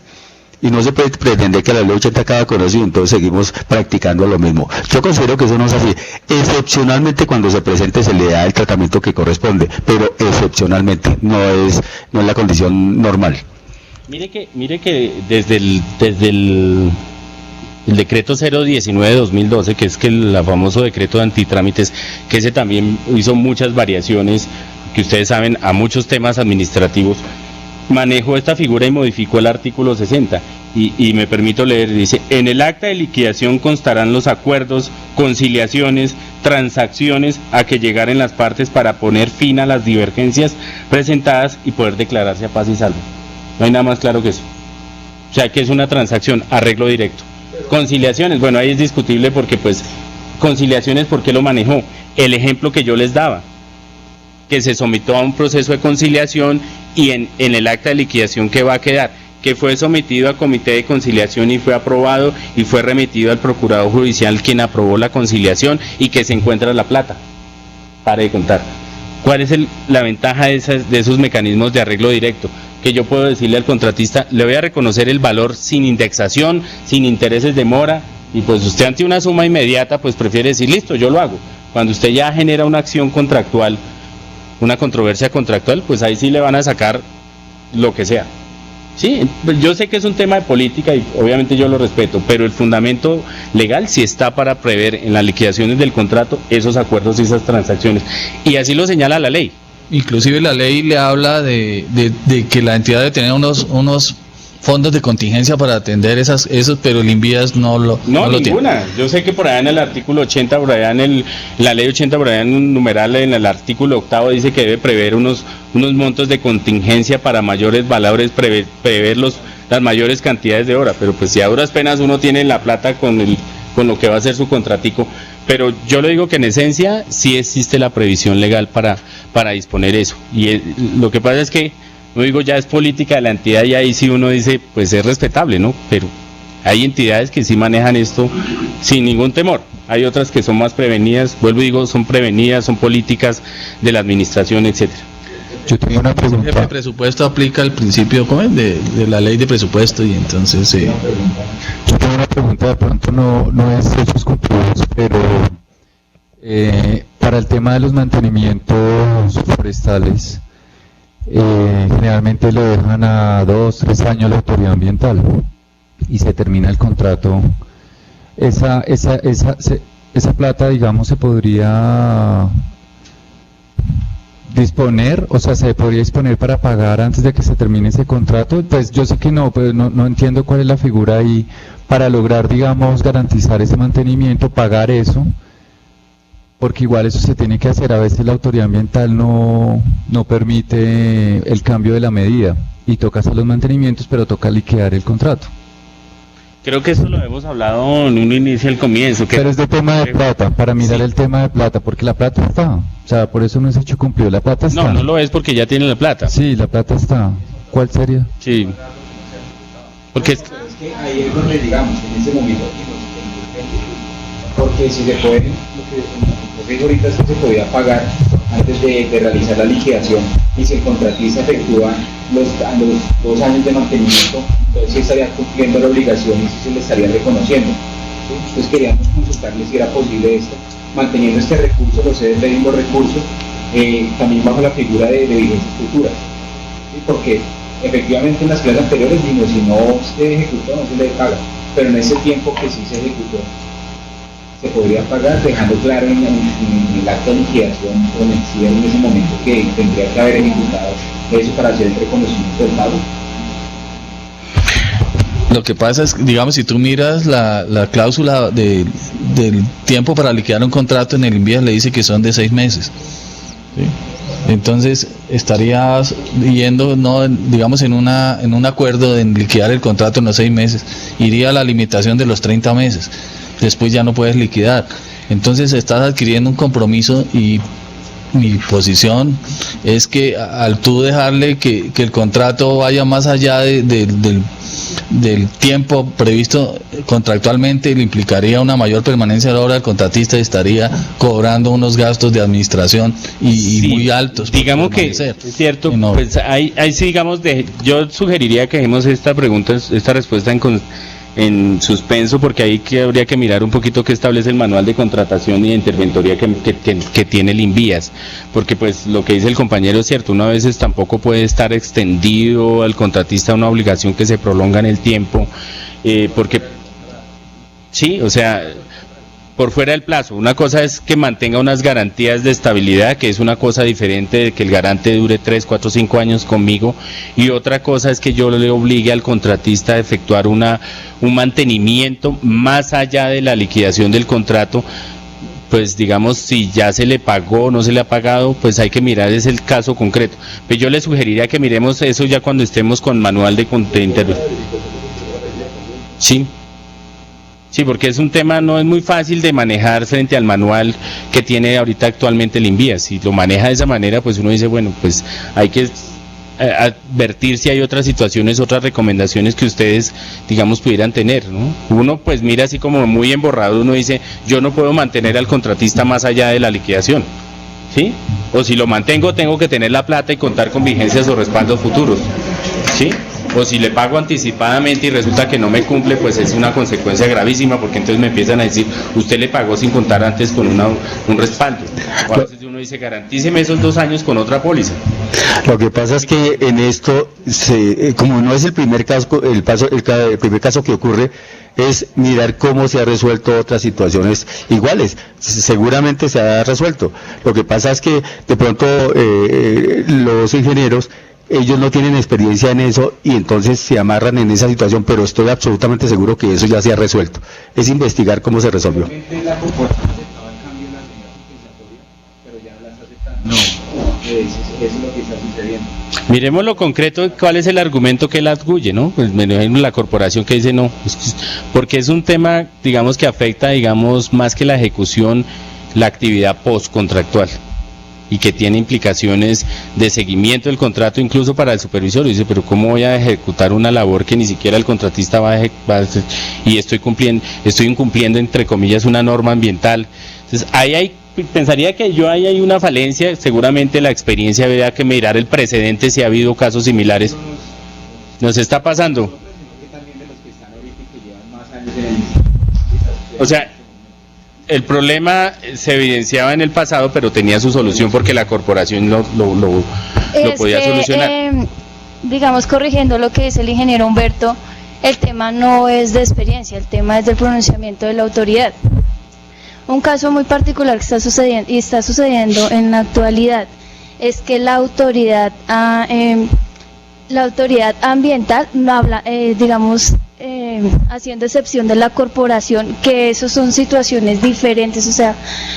Y no se puede pretender que la ley 80 acaba con eso y entonces seguimos practicando lo mismo. Yo considero que eso no es así. Excepcionalmente cuando se presente se le da el tratamiento que corresponde, pero excepcionalmente, no es la condición normal. Mire que desde el decreto 019 de 2012, que es el famoso decreto de antitrámites, que ese también hizo muchas variaciones, que ustedes saben, a muchos temas administrativos, manejó esta figura y modificó el artículo 60. Y me permito leer, dice: en el acta de liquidación constarán los acuerdos, conciliaciones, transacciones a que llegaren las partes para poner fin a las divergencias presentadas y poder declararse a paz y salvo. No hay nada más claro que eso. O sea, que es una transacción, arreglo directo. Conciliaciones, bueno, ahí es discutible porque pues, conciliaciones, ¿por qué lo manejó? El ejemplo que yo les daba, que se sometió a un proceso de conciliación y en el acta de liquidación que va a quedar, que fue sometido a comité de conciliación y fue aprobado y fue remitido al procurador judicial, quien aprobó la conciliación, y que se encuentra la plata. Pare de contar. ¿Cuál es la ventaja de esos mecanismos de arreglo directo? Que yo puedo decirle al contratista: le voy a reconocer el valor sin indexación, sin intereses de mora, y pues usted ante una suma inmediata pues prefiere decir: listo, yo lo hago. Cuando usted ya genera una acción contractual, una controversia contractual, pues ahí sí le van a sacar lo que sea. Sí, yo sé que es un tema de política y obviamente yo lo respeto, pero el fundamento legal sí está para prever en las liquidaciones del contrato esos acuerdos y esas transacciones, y así lo señala la ley. Inclusive la ley le habla de que la entidad debe tener unos fondos de contingencia para atender esos, pero el INVIAS no lo ninguna tiene. Yo sé que por allá en el artículo 80, por allá en la ley 80, por allá en un numeral, en el artículo 8 dice que debe prever unos montos de contingencia para mayores valores, prever las mayores cantidades de horas, pero pues si a duras penas uno tiene la plata con lo que va a ser su contratico. Pero yo le digo que en esencia sí existe la previsión legal para disponer eso, y lo que pasa es que, no digo, ya es política de la entidad, y ahí sí uno dice, pues es respetable, ¿no? Pero hay entidades que sí manejan esto sin ningún temor. Hay otras que son más prevenidas, vuelvo y digo, son prevenidas, son políticas de la administración, etcétera. Yo tengo una pregunta. El jefe de presupuesto aplica el principio, ¿cómo es? De la ley de presupuesto, y entonces Yo tengo una pregunta, de pronto no es hechos cumplidos, pero para el tema de los mantenimientos forestales, generalmente lo dejan a 2-3 años la autoridad ambiental y se termina el contrato. Esa plata, digamos, se podría disponer, o sea, se podría disponer para pagar antes de que se termine ese contrato. Pues yo sé que no, pero no entiendo cuál es la figura ahí para lograr, digamos, garantizar ese mantenimiento, pagar eso, porque igual eso se tiene que hacer. A veces la autoridad ambiental no permite el cambio de la medida y toca hacer los mantenimientos, pero toca liquidar el contrato. Creo que eso lo hemos hablado en un inicio, al comienzo. Pero es de tema de plata, para mirar sí. El tema de plata, porque la plata está, o sea, por eso no es hecho cumplido, la plata está. No lo es porque ya tiene la plata. Sí, la plata está. ¿Cuál sería? Sí. Porque es que ahí es donde, digamos, en ese momento, porque si se puede, lo que digo ahorita es que se podía pagar antes de realizar la liquidación, y si el contratista efectúa los 2 años de mantenimiento, entonces sí estaría cumpliendo la obligación y sí se le estaría reconociendo. ¿Sí? Entonces queríamos consultarle si era posible esto, manteniendo este recurso, los mismos recursos, también bajo la figura de vigencias futuras. ¿Sí? Porque efectivamente en las clases anteriores dijimos, si no se ejecutó no se le paga, pero en ese tiempo que sí se ejecutó se podría pagar, dejando claro en el acta de liquidación o en ese momento que tendría que haber ejecutado eso para hacer el reconocimiento del pago. Lo que pasa es, digamos, si tú miras la cláusula del tiempo para liquidar un contrato en el INVIAS, le dice que son de 6 meses. ¿Sí? Entonces estarías yendo, no, digamos, en un acuerdo de liquidar el contrato en los 6 meses, iría a la limitación de los 30 meses. Después ya no puedes liquidar. Entonces estás adquiriendo un compromiso, y mi posición es que al tú dejarle que el contrato vaya más allá del tiempo previsto contractualmente, le implicaría una mayor permanencia de la obra del contratista y estaría cobrando unos gastos de administración y sí, muy altos. Digamos que es cierto, pues ahí sí, digamos, yo sugeriría que dejemos esta pregunta, esta respuesta en suspenso, porque ahí que habría que mirar un poquito qué establece el manual de contratación y de interventoría que tiene el INVIAS, porque pues lo que dice el compañero es cierto, uno a veces tampoco puede estar extendido al contratista una obligación que se prolonga en el tiempo, porque sí, o sea, por fuera del plazo. Una cosa es que mantenga unas garantías de estabilidad, que es una cosa diferente de que el garante dure 3, 4, 5 años conmigo, y otra cosa es que yo le obligue al contratista a efectuar un mantenimiento más allá de la liquidación del contrato. Pues digamos, si ya se le pagó o no se le ha pagado, pues hay que mirar, es el caso concreto. Pues yo le sugeriría que miremos eso ya cuando estemos con manual de intervención. Sí. Sí, porque es un tema, no es muy fácil de manejar frente al manual que tiene ahorita actualmente el INVIAS. Si lo maneja de esa manera, pues uno dice, bueno, pues hay que advertir si hay otras situaciones, otras recomendaciones que ustedes, digamos, pudieran tener, ¿no? Uno pues mira así como muy emborrado, uno dice, yo no puedo mantener al contratista más allá de la liquidación, ¿sí? O si lo mantengo, tengo que tener la plata y contar con vigencias o respaldos futuros, ¿sí? O si le pago anticipadamente y resulta que no me cumple, pues es una consecuencia gravísima, porque entonces me empiezan a decir, usted le pagó sin contar antes con un respaldo. O a veces uno dice, garantíceme esos 2 años con otra póliza. Lo que pasa es que en esto, como no es el primer caso, el primer caso que ocurre, es mirar cómo se ha resuelto otras situaciones iguales. Seguramente se ha resuelto. Lo que pasa es que de pronto los ingenieros, ellos no tienen experiencia en eso y entonces se amarran en esa situación, pero estoy absolutamente seguro que eso ya se ha resuelto. Es investigar cómo se resolvió. No, eso es lo que está sucediendo. Miremos lo concreto, cuál es el argumento que él arguye, ¿no? Pues la corporación que dice no, porque es un tema, digamos, que afecta, digamos, más que la ejecución, la actividad postcontractual, y que tiene implicaciones de seguimiento del contrato incluso para el supervisor. Y dice, pero ¿cómo voy a ejecutar una labor que ni siquiera el contratista va a hacer, y estoy incumpliendo, entre comillas, una norma ambiental? Entonces, pensaría que ahí hay una falencia. Seguramente la experiencia habría que mirar el precedente si ha habido casos similares. Nos está pasando. O sea, el problema se evidenciaba en el pasado, pero tenía su solución porque la corporación lo podía solucionar. Digamos, corrigiendo lo que dice el ingeniero Humberto, el tema no es de experiencia, el tema es del pronunciamiento de la autoridad. Un caso muy particular que está sucediendo en la actualidad es que la autoridad ambiental no habla, haciendo excepción de la corporación, que eso son situaciones diferentes, o sea,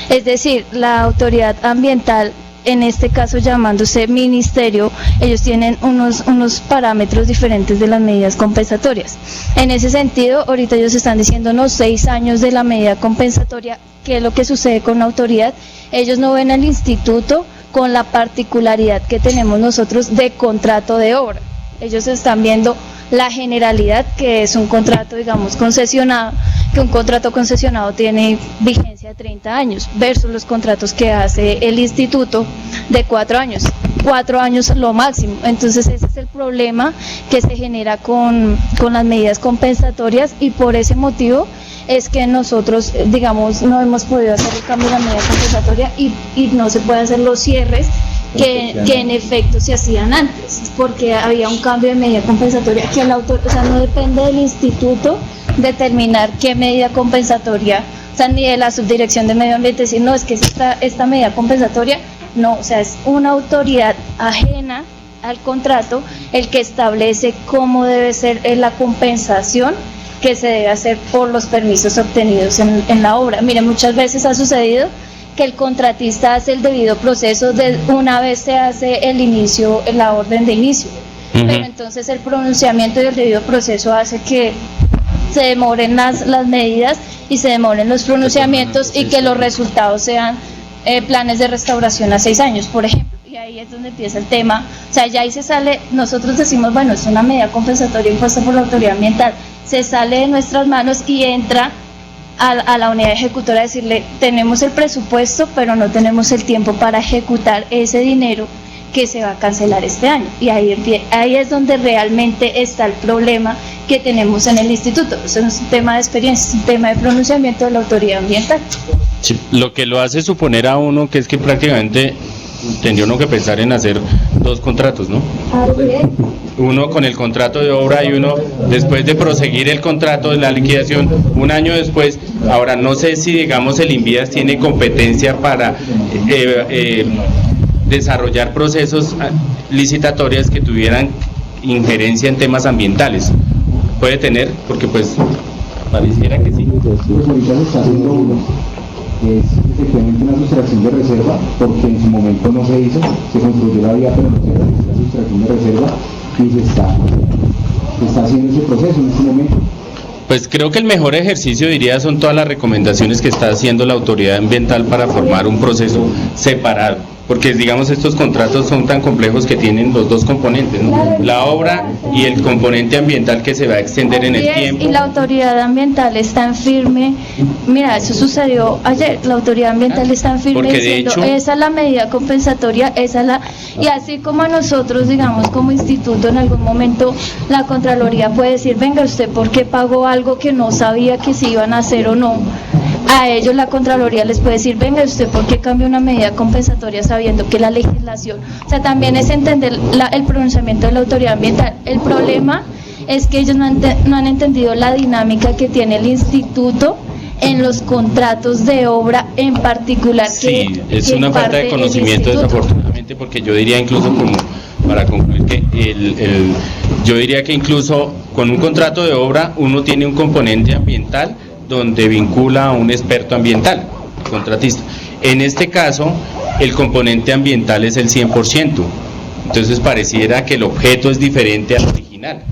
es decir, la autoridad ambiental, en este caso llamándose ministerio, ellos tienen unos parámetros diferentes de las medidas compensatorias. En ese sentido, ahorita ellos están diciendo 6 años de la medida compensatoria. ¿Qué es lo que sucede con la autoridad? Ellos no ven al instituto con la particularidad que tenemos nosotros de contrato de obra. Ellos están viendo la generalidad, que es un contrato, digamos, concesionado, que un contrato concesionado tiene vigencia de 30 años, versus los contratos que hace el instituto de 4 años. 4 años lo máximo. Entonces ese es el problema que se genera con las medidas compensatorias, y por ese motivo es que nosotros, digamos, no hemos podido hacer el cambio de la medida compensatoria y no se pueden hacer los cierres que en efecto se hacían antes, porque había un cambio de medida compensatoria que o sea, no depende del instituto determinar qué medida compensatoria, o sea, ni de la subdirección de medio ambiente, decir, no, es que es esta medida compensatoria, no, o sea, es una autoridad ajena al contrato el que establece cómo debe ser la compensación que se debe hacer por los permisos obtenidos en la obra. Mire, muchas veces ha sucedido que el contratista hace el debido proceso una vez se hace la orden de inicio, pero entonces el pronunciamiento y el debido proceso hace que se demoren las medidas y se demoren los pronunciamientos y que los resultados sean planes de restauración a 6 años, por ejemplo. Y ahí es donde empieza el tema, o sea, ya ahí se sale, nosotros decimos, bueno, es una medida compensatoria impuesta por la autoridad ambiental, se sale de nuestras manos y entra a la unidad ejecutora a decirle, tenemos el presupuesto, pero no tenemos el tiempo para ejecutar ese dinero que se va a cancelar este año. Y ahí es donde realmente está el problema que tenemos en el instituto. Eso no es un tema de experiencia, es un tema de pronunciamiento de la autoridad ambiental. Sí, lo que lo hace suponer a uno que es que prácticamente tendría uno que pensar en hacer 2 contratos, ¿no? Uno con el contrato de obra y uno después de proseguir el contrato de la liquidación un año después. Ahora no sé si digamos el INVIAS tiene competencia para desarrollar procesos licitatorios que tuvieran injerencia en temas ambientales. Puede tener, porque pues pareciera que sí. Es efectivamente una sustracción de reserva, porque en su momento no se hizo, se construyó la vía, pero no se realizó la sustracción de reserva y se está haciendo ese proceso en este momento. Pues creo que el mejor ejercicio, diría, son todas las recomendaciones que está haciendo la autoridad ambiental para formar un proceso separado, porque digamos estos contratos son tan complejos que tienen los 2 componentes, ¿no? La obra y el componente ambiental que se va a extender en el tiempo. Y la autoridad ambiental está en firme, mira, eso sucedió ayer, la autoridad ambiental está en firme Porque diciendo, de hecho, esa es la medida compensatoria, y así como a nosotros, digamos, como instituto, en algún momento la Contraloría puede decir, venga, ¿usted por qué pagó algo que no sabía que se iban a hacer o no? A ellos la Contraloría les puede decir, venga, ¿usted por qué cambia una medida compensatoria sabiendo que la legislación? O sea, también es entender el pronunciamiento de la autoridad ambiental. El problema es que ellos no han entendido la dinámica que tiene el instituto en los contratos de obra en particular. Sí, es una falta de conocimiento desafortunadamente, porque yo diría incluso como para concluir que yo diría que incluso con un contrato de obra uno tiene un componente ambiental donde vincula a un experto ambiental, contratista. En este caso, el componente ambiental es el 100%, entonces pareciera que el objeto es diferente al original,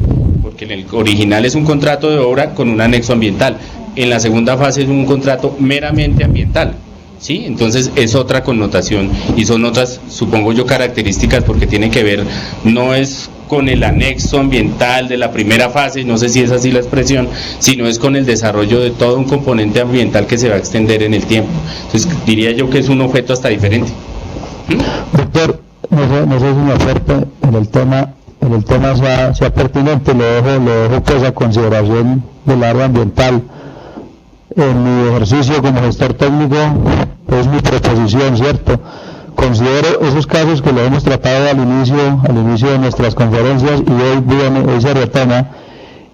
porque en el original es un contrato de obra con un anexo ambiental, en la segunda fase es un contrato meramente ambiental, ¿sí? Entonces es otra connotación y son otras, supongo yo, características, porque tiene que ver, no es con el anexo ambiental de la primera fase, no sé si es así la expresión, sino es con el desarrollo de todo un componente ambiental que se va a extender en el tiempo. Entonces diría yo que es un objeto hasta diferente. Doctor, no sé si me oferta en el tema sea pertinente, lo dejo pues a consideración del área ambiental. En mi ejercicio como gestor técnico es mi proposición, ¿cierto? Considero esos casos que lo hemos tratado al inicio de nuestras conferencias, y hoy se retoma,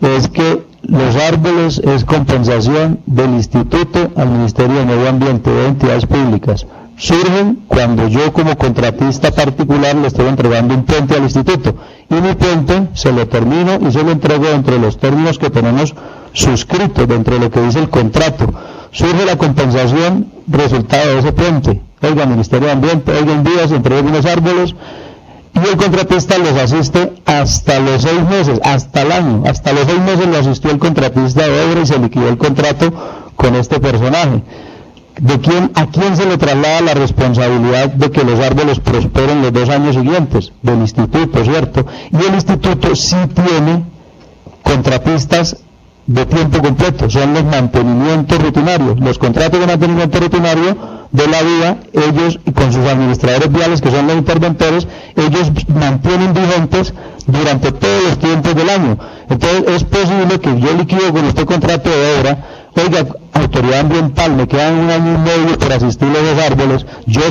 es que los árboles es compensación del instituto al Ministerio de Medio Ambiente, de entidades públicas. Surgen cuando yo como contratista particular le estoy entregando un puente al instituto, y mi puente se lo termino y se lo entrego dentro de los términos que tenemos suscritos, dentro de lo que dice el contrato. Surge la compensación resultado de ese puente. Oiga, Ministerio de Ambiente, oiga, envías, entrega unos árboles, y el contratista los asiste hasta los 6 meses, hasta el año, hasta los 6 meses lo asistió el contratista de obra y se liquidó el contrato con este personaje. ¿A quién se le traslada la responsabilidad de que los árboles prosperen los 2 años siguientes? Del instituto, ¿cierto? Y el instituto sí tiene contratistas de tiempo completo, son los mantenimientos rutinarios, los contratos de mantenimiento rutinario de la vía, ellos y con sus administradores viales, que son los interventores, ellos mantienen vigentes durante todos los tiempos del año. Entonces es posible que yo liquido con este contrato de obra, oiga, autoridad ambiental, me quedan 1 año y medio por asistirle a los árboles, yo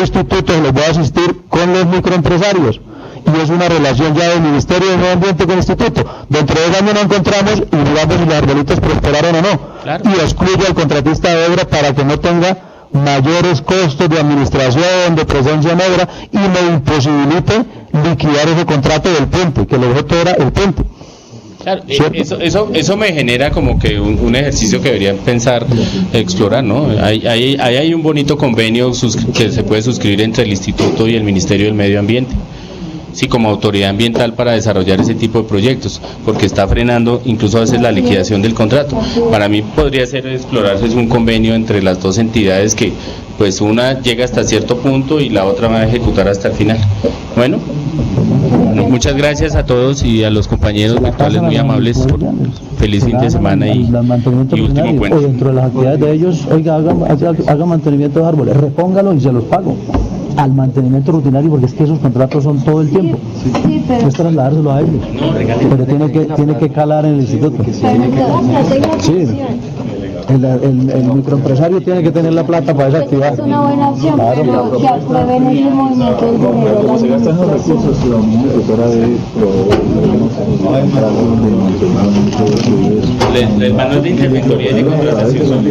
instituto se los voy a asistir con los microempresarios, y es una relación ya del Ministerio de Medio Ambiente con el instituto. Dentro de 2 años nos encontramos y miramos si los arbolitos prosperaron o no, claro. Y excluyo al contratista de obra para que no tenga mayores costos de administración, de presencia en obra, y me imposibilite liquidar ese contrato del puente, que el objeto era el puente. Claro, eso me genera como que un ejercicio que deberían pensar, explorar, ¿no? Hay un bonito convenio que se puede suscribir entre el instituto y el Ministerio del Medio Ambiente, sí, como autoridad ambiental, para desarrollar ese tipo de proyectos, porque está frenando incluso a veces la liquidación del contrato. Para mí podría ser explorarse un convenio entre las 2 entidades que pues una llega hasta cierto punto y la otra va a ejecutar hasta el final. Bueno, muchas gracias a todos y a los compañeros virtuales muy amables. Feliz fin de semana y último puente. Dentro de las actividades de ellos, oiga, haga mantenimiento de árboles, repóngalo y se los pago. al mantenimiento rutinario, porque es que esos contratos son todo el tiempo. No es trasladárselo a ellos, pero tiene que calar en el instituto. Sí. El microempresario tiene que tener la plata para desactivar. Es una buena opción, Claro. pero que aprueben ese movimiento del dinero de la administración. El manual de interventoría y de contratación son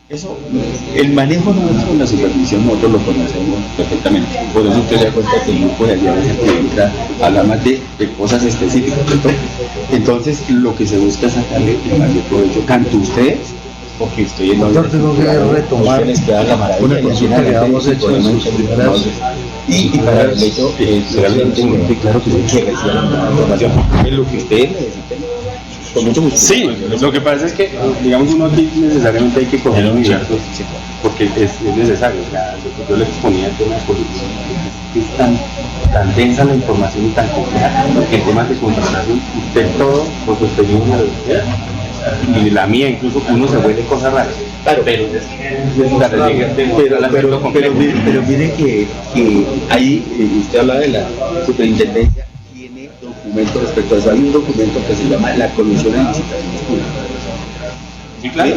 Eso, el manejo nuestro, la supervisión, nosotros lo conocemos perfectamente. Por eso usted se da cuenta que el grupo de aliados que entra habla más de cosas específicas, ¿cierto? Entonces, lo que se busca es sacarle el mayor provecho, tanto ustedes, porque estoy en Yo tengo que retomar una consulta que habíamos hecho en sus primeras y para el hecho, realmente muy claro que reciban la información. Es lo que ustedes necesiten. Con mucho gusto. Sí, lo que pasa es que, digamos, uno aquí necesariamente hay que coger un universo, porque es necesario. O sea, lo que yo le exponía el tema de política es tan densa la información y tan compleja, que en temas de contratación, usted todo, por su experiencia, y la mía incluso, uno se vuelve cosas raras. Claro, pero mire que ahí, usted habla de la superintendencia, tiene documentos respecto a eso. Hay un documento que se llama la Comisión de Licitaciones Públicas. Sí, claro.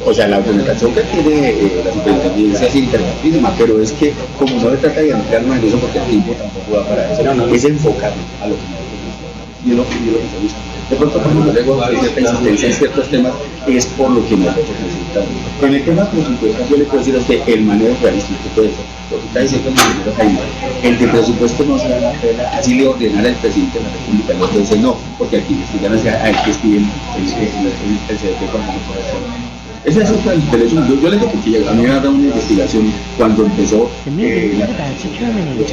O sea, la argumentación que tiene la superintendencia es interesantísima, pero es que como no se trata de entrarnos en eso porque el tiempo tampoco va para eso, es enfocarnos a lo que nosotros necesitamos. Y es lo que se busca. De pronto, cuando luego hay cierta insistencia en ciertos temas, es por lo que nosotros necesitamos. En el tema presupuestal, yo le puedo decir a usted el manejo realista que puede ser. Lo que está diciendo el ingeniero Jaime, el de presupuesto no se da la pena, así le ordenara el presidente de la República, no dice no, porque aquí investigan a el que escriben el CDP con la corrección. Ese es el derecho. Yo le digo porque a mí me ha dado una investigación cuando empezó